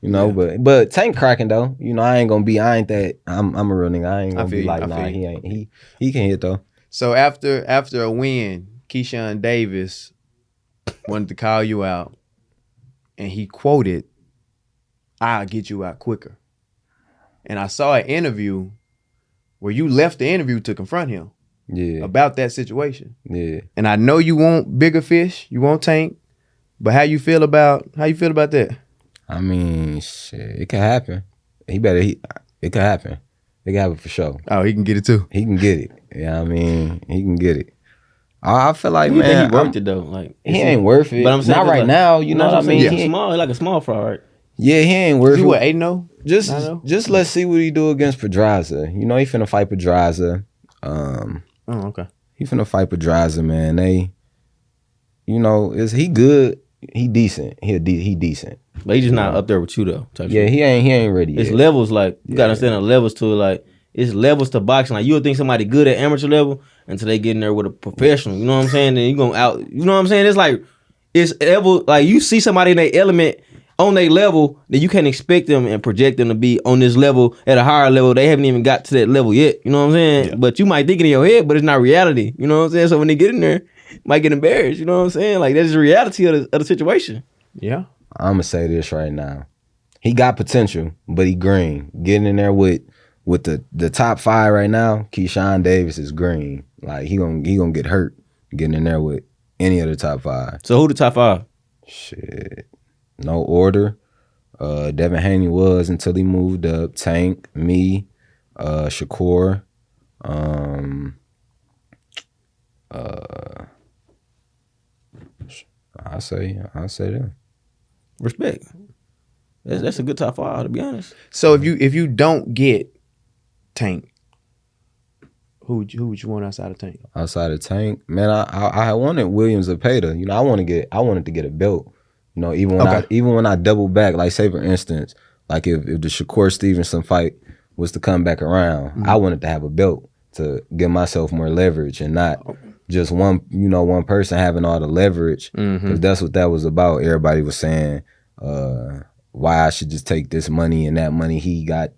you know. But Tank cracking though. You know, I ain't that. I'm a real nigga. I ain't gonna feel be you, like, I nah, feel he you. ain't. He can hit though. So after a win, Keyshawn Davis wanted to call you out, and he quoted, "I'll get you out quicker." And I saw an interview where you left the interview to confront him Yeah, about that situation. yeah. And I know you want bigger fish, you want Tank, but how you feel about that? I mean, shit, it could happen. It could happen. It could happen for sure. Oh, he can get it too. He can get it. Yeah, I mean, he can get it. I feel like, You man, think he worth it though? Like he ain't worth it. But I'm saying not just right like- now. You know what I mean? Yeah. He ain't- Small, like a small fry, right? Yeah, he ain't worth You it. what, 8-0? Just let's see what he do against Pedraza. You know, he finna fight Pedraza. Oh, okay. He finna fight Pedraza, man. They, you know, is he good? He decent. He decent. But he just not up there with you though. Type Yeah, shit. he ain't ready It's yet. levels. Like you gotta understand the levels to it. Like it's levels to boxing. Like you would think somebody good at amateur level until they get in there with a professional. You know what I'm saying? Then you gonna out. You know what I'm saying? It's like it's level. Like you see somebody in their element on their level, then you can't expect them and project them to be on this level at a higher level. They haven't even got to that level yet. You know what I'm saying? Yeah. But you might think it in your head, but it's not reality. You know what I'm saying? So when they get in there, might get embarrassed. You know what I'm saying? Like that's the reality of the situation. Yeah. I'm gonna say this right now. He got potential, but he green. Getting in there with the top 5 right now, Keyshawn Davis is green. Like he gonna get hurt getting in there with any of the top 5. So who the top 5? Shit. No order. Devin Haney was until he moved up. Tank, me, Shakur. I say that. Respect. That's a good top 5 to be honest. So if you don't get Tank, who would you want outside of Tank? Outside of Tank, man, I wanted Williams Zepeda. You know, I wanted to get a belt. You know, even when I double back, like say for instance, like if the Shakur Stevenson fight was to come back around, I wanted to have a belt to give myself more leverage and not just one person having all the leverage. Because that's what that was about. Everybody was saying why I should just take this money and that money. He got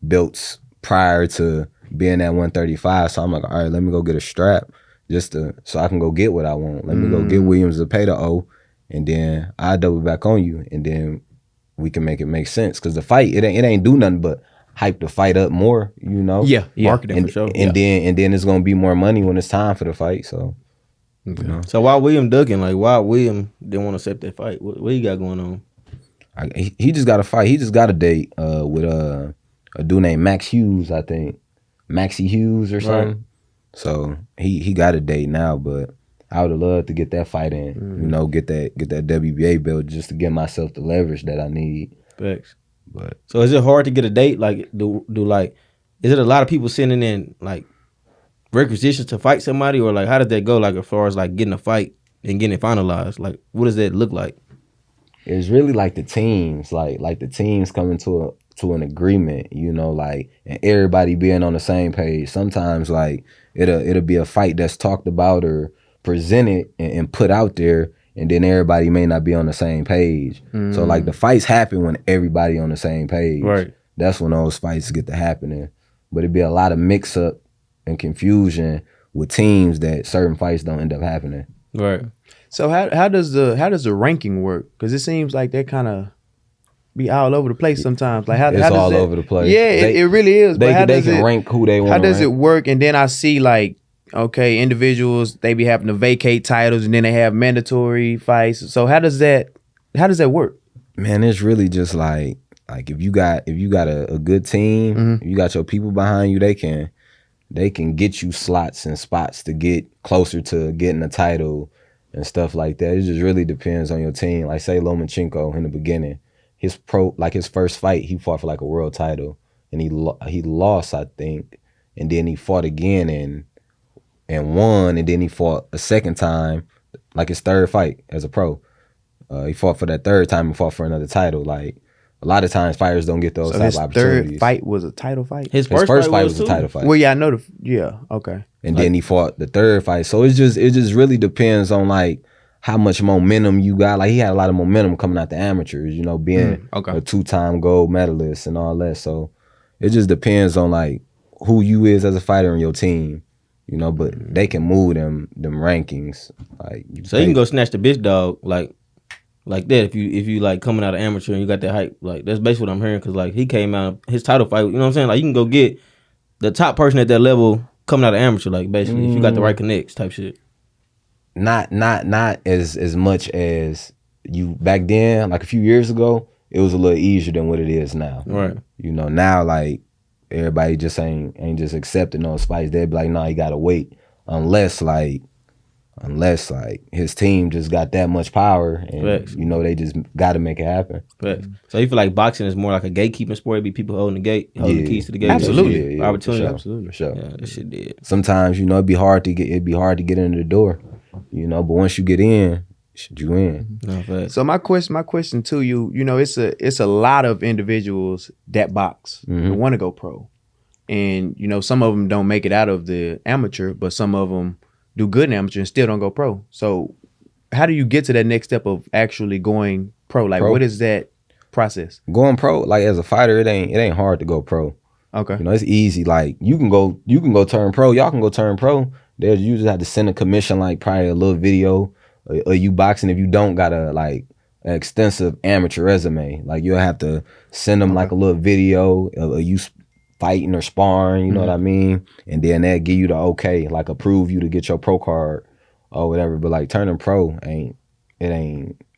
belts prior to being at 135. So I'm like, all right, let me go get a strap so I can go get what I want. Let me go get Williams Zepeda and then I double back on you, and then we can make it make sense. Because the fight, it ain't do nothing but hype the fight up more, you know. Yeah. Marketing And, for sure. and then it's gonna be more money when it's time for the fight. So you know, So why William Duggan? Like why William didn't want to accept that fight? What you got going on? he just got a fight. He just got a date with a dude named Max Hughes, I think, Maxie Hughes or something. Right. So he got a date now, but I would have loved to get that fight in. You know, get that WBA belt just to give myself the leverage that I need. Facts. But So is it hard to get a date? Like, is it a lot of people sending in like requisitions to fight somebody, or like how does that go? Like as far as like getting a fight and getting it finalized, like what does that look like? it's really like the teams, like the teams coming to an agreement, you know, like, and everybody being on the same page. Sometimes like it'll be a fight that's talked about or presented and put out there, and then everybody may not be on the same page. So like the fights happen when everybody on the same page. Right. That's when those fights get to happening. But it'd be a lot of mix up and confusion with teams that certain fights don't end up happening. Right. So how does the ranking work? Because it seems like they kind of be all over the place sometimes. Like It's how does all that, over the place. Yeah, it really is. They but can rank who they want. How does it work? And then I see like, okay, individuals, they be having to vacate titles, and then they have mandatory fights. So how does that work? Man, it's really just like if you got a good team, if you got your people behind you, they can get you slots and spots to get closer to getting a title and stuff like that. It just really depends on your team. Like say Lomachenko in the beginning, his first fight, he fought for like a world title, and he lost, I think, and then he fought again and won, and then he fought a second time, like his third fight as a pro. He fought for that third time and fought for another title. Like a lot of times, fighters don't get those type of opportunities. Third fight was a title fight. His His first fight was too. a title fight. Well, yeah, I know okay. And then he fought the third fight. So it just really depends on like how much momentum you got. Like he had a lot of momentum coming out the amateurs, you know, being a 2-time gold medalist and all that. So it just depends on like who you is as a fighter and your team, you know. But they can move them rankings. Like So you can go snatch the bitch dog like that if you like coming out of amateur and you got that hype. Like that's basically what I'm hearing, because like he came out his title fight. You know what I'm saying? Like you can go get the top person at that level coming out of amateur. Like basically, if you got the right connects type shit. Not as much as you back then. Like a few years ago, it was a little easier than what it is now. Right. You know, now like everybody just ain't just accepting those fights. They'd be like, nah, you gotta wait unless his team just got that much power, and Facts. you know they just got to make it happen. Facts. So you feel like boxing is more like a gatekeeping sport? It'd be people holding the gate, holding the keys to the gate. Absolutely. Yeah, Opportunity. for sure. Yeah, that shit did. Sometimes you know it'd be hard to get into the door, you know, but once you get in, you in. No, facts. So my question to you, you know, it's a lot of individuals that box and want to go pro, and you know some of them don't make it out of the amateur, but some of them do good in amateur and still don't go pro. So how do you get to that next step of actually going pro? Like what is that process? Going pro, like as a fighter, it ain't hard to go pro. Okay. You know, it's easy. Like you can go turn pro. Y'all can go turn pro. You just have to send a commission, like probably a little video of you boxing. If you don't got an extensive amateur resume, like you'll have to send them like a little video of you fighting or sparring, you know what I mean? And then they'll give you the okay, like approve you to get your pro card or whatever. But like turning pro ain't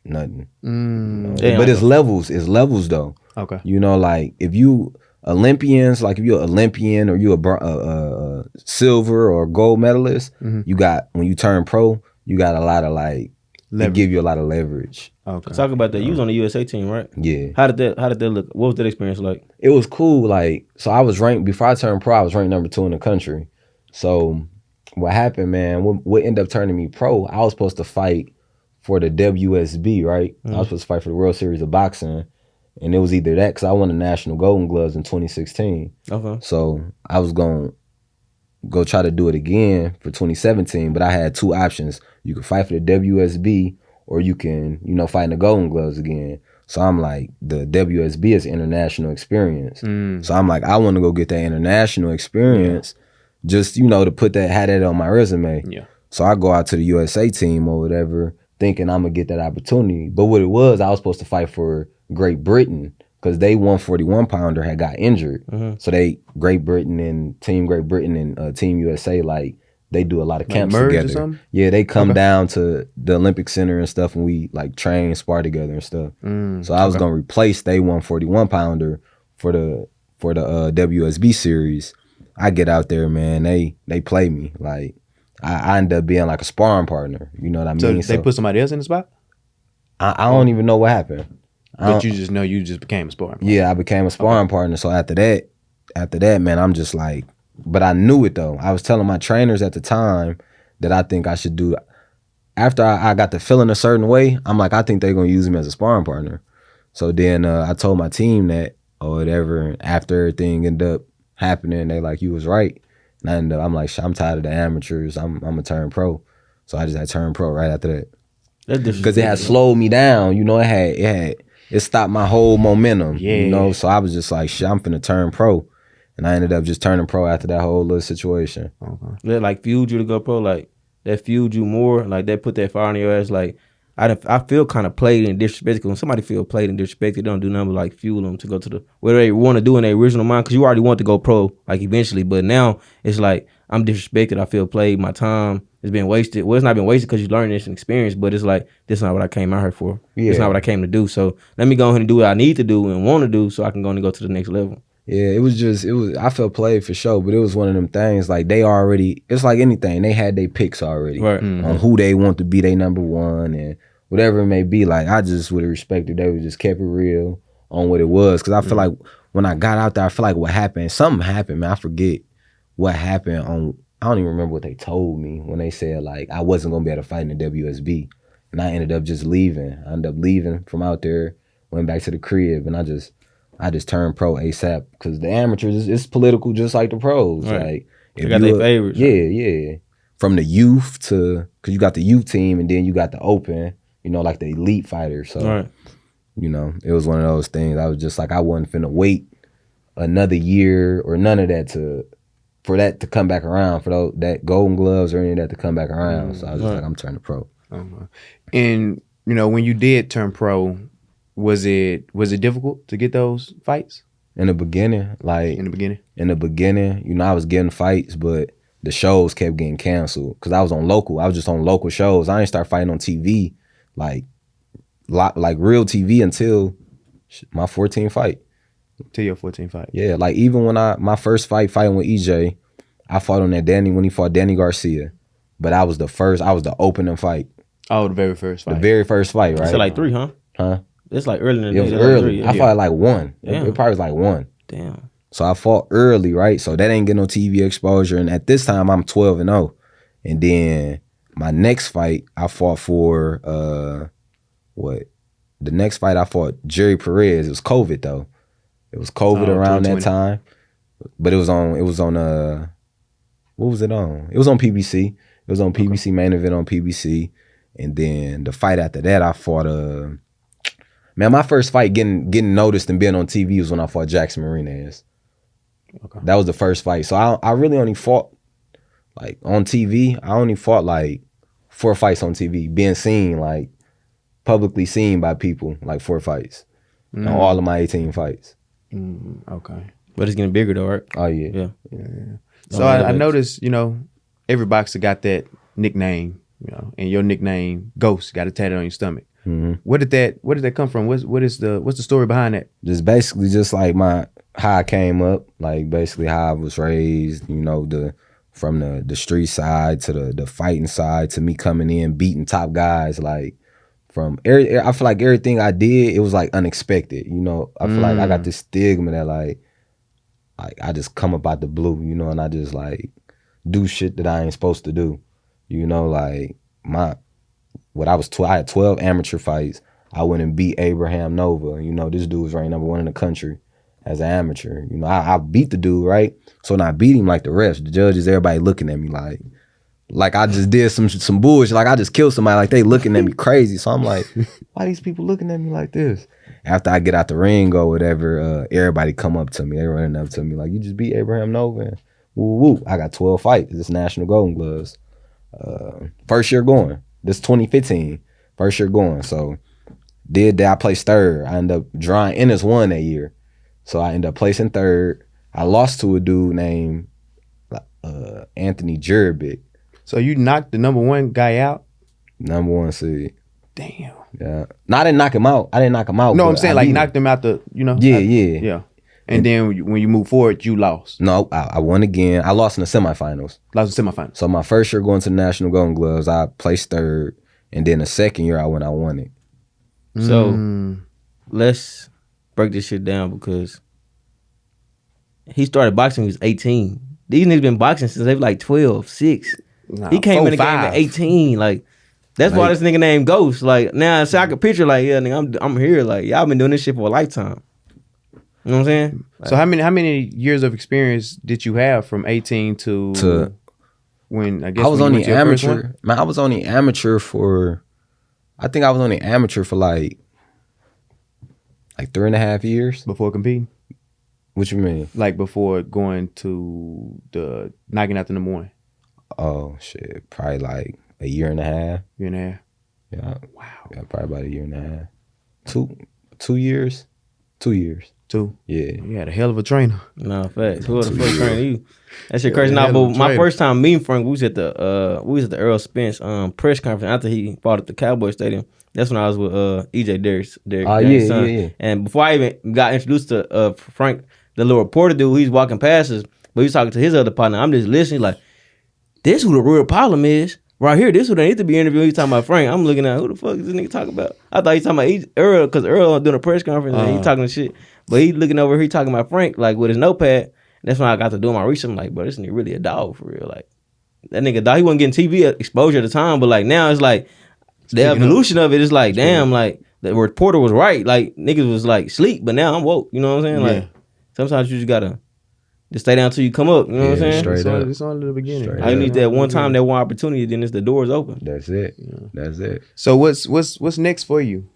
nothing. You know? But it's levels though. Okay. You know, like if you Olympians, like if you're an Olympian or you a silver or gold medalist, you got, when you turn pro, you got a lot of like, they give you a lot of leverage. Okay. Talk about that. You was on the USA team, right? Yeah. How did that look? What was that experience like? It was cool. Like, so I was ranked, before I turned pro, I was ranked number 2 in the country. So what happened, man, what ended up turning me pro, I was supposed to fight for the WSB, right? I was supposed to fight for the World Series of Boxing. And it was either that, because I won the National Golden Gloves in 2016. Okay. So I was going to go try to do it again for 2017, but I had 2 options. You could fight for the WSB, or you can, you know, fight in the Golden Gloves again. So I'm like, the WSB is international experience. So I'm like, I want to go get that international experience, just, you know, to have that on my resume. Yeah. So I go out to the USA team or whatever, thinking I'm going to get that opportunity. But what it was, I was supposed to fight for Great Britain, because they 141 pounder had got injured. So Great Britain and Team USA, like, they do a lot of camps together. Yeah, they come down to the Olympic Center and stuff, and we like train, spar together and stuff. So I was gonna replace they 141 pounder for the WSB series. I get out there, man. They play me. Like I end up being like a sparring partner. You know what I mean? So they put somebody else in the spot? I don't even know what happened. But you just know you just became a sparring partner. Yeah, I became a sparring partner. So after that, man, I'm just like, but I knew it though. I was telling my trainers at the time that I think I should do. After I got the feeling a certain way, I'm like, I think they're gonna use me as a sparring partner. So then I told my team that or whatever. And after everything ended up happening, they like, you was right. And I'm like, I'm tired of the amateurs. I'm gonna turn pro. So I just had turned pro right after that. Because it had slowed me down. You know, it stopped my whole momentum. Yeah. You know, so I was just like, shit, I'm finna turn pro. And I ended up just turning pro after that whole little situation. Okay. That like fueled you to go pro, like that fueled you more, like that put that fire in your ass. Like I feel kind of played and disrespected. When somebody feel played and disrespected, they don't do nothing but like fuel them to go to the where they want to do in their original mind. Because you already want to go pro, like eventually, but now it's like I'm disrespected. I feel played. My time has been wasted. Well, it's not been wasted because you learned this and experience, but it's like this is not what I came out here for. Yeah. It's not what I came to do. So let me go ahead and do what I need to do and want to do, so I can go and go to the next level. Yeah, it was I felt played for sure, but it was one of them things like it's like anything. They had their picks already Right. on who they want to be their number one and whatever it may be. Like I just would have respected they would just kept it real on what it was. Cause I feel like when I got out there, I feel like what happened, something happened, man. I forget what happened I don't even remember what they told me when they said like I wasn't gonna be able to fight in the WSB. And I ended up just leaving. I ended up leaving from out there, went back to the crib, and I just turned pro ASAP because the amateurs it's political just like the pros. Right. Like They got their favorites. Yeah. From the youth to because you got the youth team and then you got the open, you know, like the elite fighters. So Right. you know, it was one of those things. I was just like I wasn't finna wait another year or none of that for that to come back around, for that golden gloves or any of that to come back around. So I was just like, I'm turning pro. And you know, when you did turn pro, was it difficult to get those fights? In the beginning, you know, I was getting fights, but the shows kept getting canceled because I was just on local shows. I didn't start fighting on TV, like real TV until my 14th fight. Till your 14th fight. Yeah, like even when my first fighting with EJ, I fought on that when he fought Danny Garcia. But I was the opening fight. Oh, the very first fight. The very first fight, right? It's like 3, huh? Huh? It's like early in the day. It was Like early. 3, yeah. I fought at like 1. Damn. It probably was like 1. Damn. So I fought early, right? So that ain't get no TV exposure. And at this time, I'm 12-0. And then my next fight, I fought for the next fight I fought Jerry Perez. It was COVID though. It was COVID around that time. But it was on what was it on? It was on PBC. It was on PBC, main event on PBC. And then the fight after that, I fought man, my first fight getting noticed and being on TV was when I fought Jackson Marinez. Okay. That was the first fight. So I really only fought like on TV. I only fought like 4 fights on TV, being seen, like publicly seen by people, like 4 fights on all of my 18 fights. Okay. But it's getting bigger though, right? Oh yeah. So I noticed, you know, every boxer got that nickname, you know, and your nickname Ghost got it tatted on your stomach. Mm-hmm. Where did that come from? What's the story behind that? Just basically just like how I came up, like basically how I was raised, you know, from the street side to the fighting side to me coming in beating top guys, like I feel like everything I did, it was like unexpected, you know. I feel like I got this stigma that like I just come up out the blue, you know, and I just like do shit that I ain't supposed to do, you know. Like I had 12 amateur fights. I went and beat Abraham Nova, you know. This dude was ranked number 1 in the country as an amateur, you know. I beat the dude, right? So when I beat him, like the refs, the judges, everybody looking at me like I just did some bullshit, like I just killed somebody, like they looking at me crazy. So I'm like, why these people looking at me like this? After I get out the ring or whatever, everybody come up to me. They running up to me like, you just beat Abraham Nova. And woo woo. I got 12 fights. This National Golden Gloves. First year going. This 2015. First year going. So did that. I placed 3rd. I ended up drawing Ennis 1 that year. So I ended up placing 3rd. I lost to a dude named Anthony Jerbic. So you knocked the number 1 guy out? Number 1 seed. Damn. Yeah. No, I didn't knock him out. No, I'm saying like knocked him out the, you know? Yeah. And then when you move forward, you lost. No, I won again. I lost in the semifinals. Lost in the semifinals. So my first year going to the National Golden Gloves, I placed 3rd. And then the second year I won it. So let's break this shit down because he started boxing when he was 18. These niggas been boxing since they were like 12, 6. Nah, He came 4, in the game 5. at 18. Like, that's why this nigga named Ghost. Like, now, so I can picture, like, yeah, nigga, I'm here. Like, y'all been doing this shit for a lifetime. You know what I'm saying? Like, So how many years of experience did you have from 18 to when, I guess, I was when you only went to your first amateur. one? Man, I was only amateur for, I think I was only amateur for like 3.5 years. Before competing? What you mean? Like before going to the knocking out the number 1? Oh shit, probably like a year and a half. Year and a half? Yeah. Wow. Yeah, probably about a year and a half. 2 years. 2 years. 2? Yeah. You had a hell of a trainer. no, facts. Who the fuck training you? That shit Yeah, crazy. Nah, hell but of a my trainer. first time meeting Frank, we was at the Errol Spence press conference after he fought at the Cowboy Stadium. That's when I was with EJ Derrick. Oh, Derrick's yeah, son. yeah. And before I even got introduced to Frank, the little reporter dude, he's walking past us, but he was talking to his other partner. I'm just listening, like, this who the real problem is. Right here, this who they need to be interviewing. He's talking about Frank. I'm looking at who the fuck is this nigga talking about? I thought he talking about Earl, because Earl doing a press conference and he talking shit. But he looking over here, he talking about Frank, like with his notepad. That's when I got to do my research. I'm like, bro, this nigga really a dog for real. Like, that nigga dog, he wasn't getting TV exposure at the time, but like now it's like the evolution of it is like, damn, like the reporter was right. Like niggas was like sleep, but now I'm woke. You know what I'm saying? Like sometimes you just gotta just stay down till you come up. You know what I'm saying? Straight up. It's only the beginning. Straight I up. need that one time, that one opportunity, then it's the doors open. That's it. That's it. So what's next for you?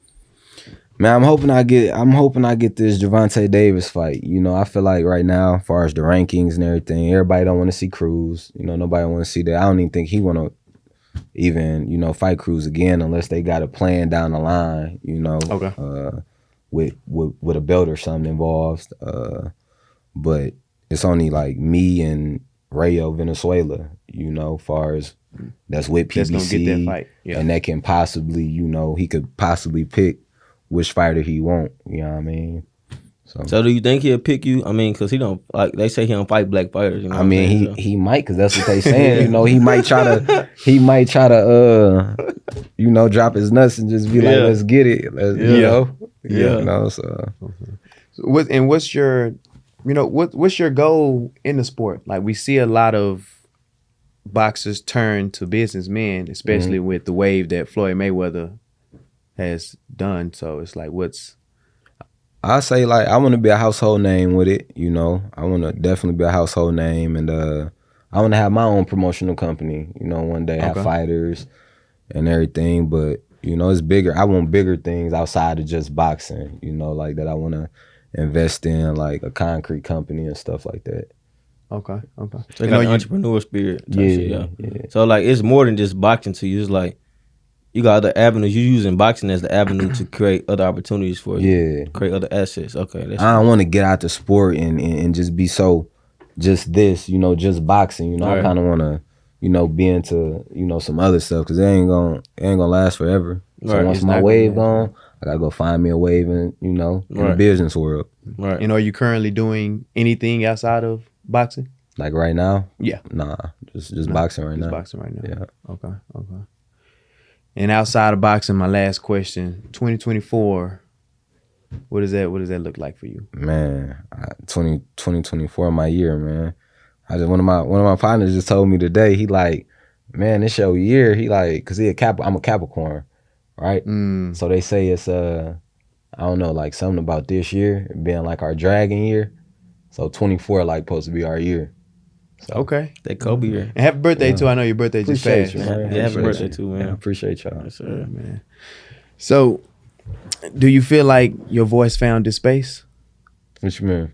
Man, I'm hoping I get this Gervonte Davis fight. You know, I feel like right now, as far as the rankings and everything, everybody don't want to see Cruz. You know, nobody want to see that. I don't even think he want to even, you know, fight Cruz again unless they got a plan down the line, you know. Okay. With a belt or something involved. But it's only like me and Rayo Venezuela, you know, far as that's with PBC. That's gonna get that fight. Yeah. And that can possibly, you know, he could possibly pick which fighter he want. You know what I mean? So do you think he'll pick you? I mean, because he don't, like they say he don't fight black fighters. You know I mean, what I'm he might, because that's what they saying. You know, he might try to you know, drop his nuts and just be like, let's get it. You know? You know, so. What's your, you know, what's your goal in the sport? Like we see a lot of boxers turn to businessmen, especially with the wave that Floyd Mayweather has done. So it's like, I say, like, I want to be a household name with it, you know. I want to definitely be a household name, and I want to have my own promotional company, you know, one day, have fighters and everything, but, you know, it's bigger. I want bigger things outside of just boxing, you know, like that I want to invest in, like a concrete company and stuff like that. Okay. So you got an entrepreneur spirit. Yeah. So, like, it's more than just boxing to you. It's like, you got other avenues. You using boxing as the avenue to create other opportunities for you. Yeah. Create other assets. Okay. I don't want to get out the sport and just be so just this, you know, just boxing. You know, I kind of want to, you know, be into, you know, some other stuff because it ain't gonna last forever. So once my wave gone, I gotta go find me a wave in, you know, in the business world. Right. And are you currently doing anything outside of boxing? Like right now? Yeah. Nah, just boxing right now. Boxing right now. Yeah. Okay. And outside of boxing, my last question: 2024. What does that look like for you? Man, 2024 my year, man. One of my partners just told me today. He like, man, this your year. He like, cause I'm a Capricorn, right? So they say it's I don't know, like something about this year being like our dragon year. So 24 like supposed to be our year. So, okay. That Kobe year. And happy birthday too. I know your birthday just passed. You, man. Yeah, happy birthday too, man. I appreciate y'all. Yes, sir. Man. So, do you feel like your voice found its space? What you mean?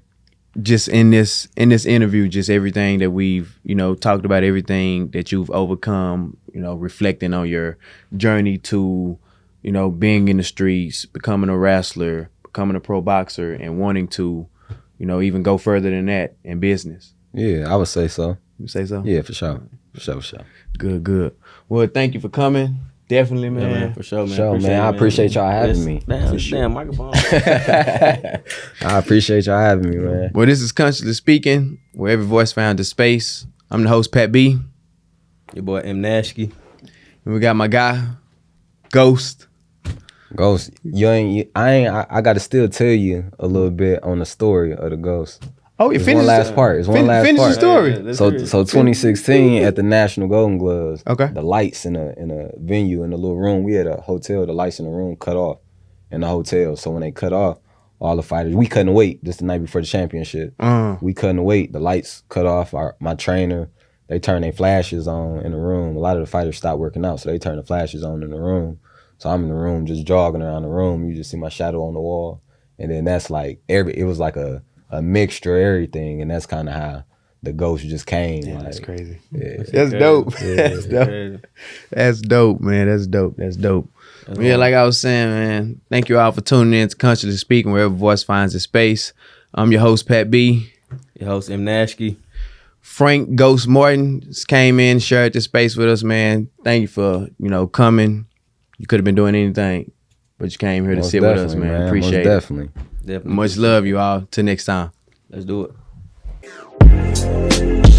Just in this interview, just everything that we've, you know, talked about, everything that you've overcome, you know, reflecting on your journey to, you know, being in the streets, becoming a wrestler, becoming a pro boxer, and wanting to, you know, even go further than that in business. Yeah, I would say so. You say so? Yeah, for sure. For sure. Good. Well, thank you for coming. Definitely, man. Yeah, man, for sure, man. I appreciate y'all having me. Damn microphone. I appreciate y'all having me, man. Well, this is Consciously Speaking, where every voice found its space. I'm the host, Pat B. Your boy M. Nashke. And we got my guy, Ghost. Ghost, I gotta still tell you a little bit on the story of the Ghost. Oh, yeah, It's one last part. It's one last finish part. the story. Yeah, So 2016 at the National Golden Gloves. Okay. The lights in a venue in the little room. We had a hotel. The lights in the room cut off in the hotel. So when they cut off, all the fighters, we couldn't wait. Just the night before the championship, we couldn't wait. The lights cut off. My trainer, they turned their flashes on in the room. A lot of the fighters stopped working out, so they turned the flashes on in the room. So I'm in the room just jogging around the room. You just see my shadow on the wall, and then that's like it was like a mixture of everything, and that's kind of how the Ghost just came. Yeah, like, that's crazy. Yeah. That's dope. Yeah, That's dope. That's dope, man. That's dope. That's dope. Yeah, like I was saying, man, thank you all for tuning in to Consciously Speaking, wherever voice finds its space. I'm your host, Pat B. Your host, M. Nashke. Frank Ghost Morton just came in, shared this space with us, man. Thank you for, coming. You could have been doing anything, but you came here to Most sit with us, man. Appreciate Most it. Definitely. Much love, you all. Till next time. Let's do it.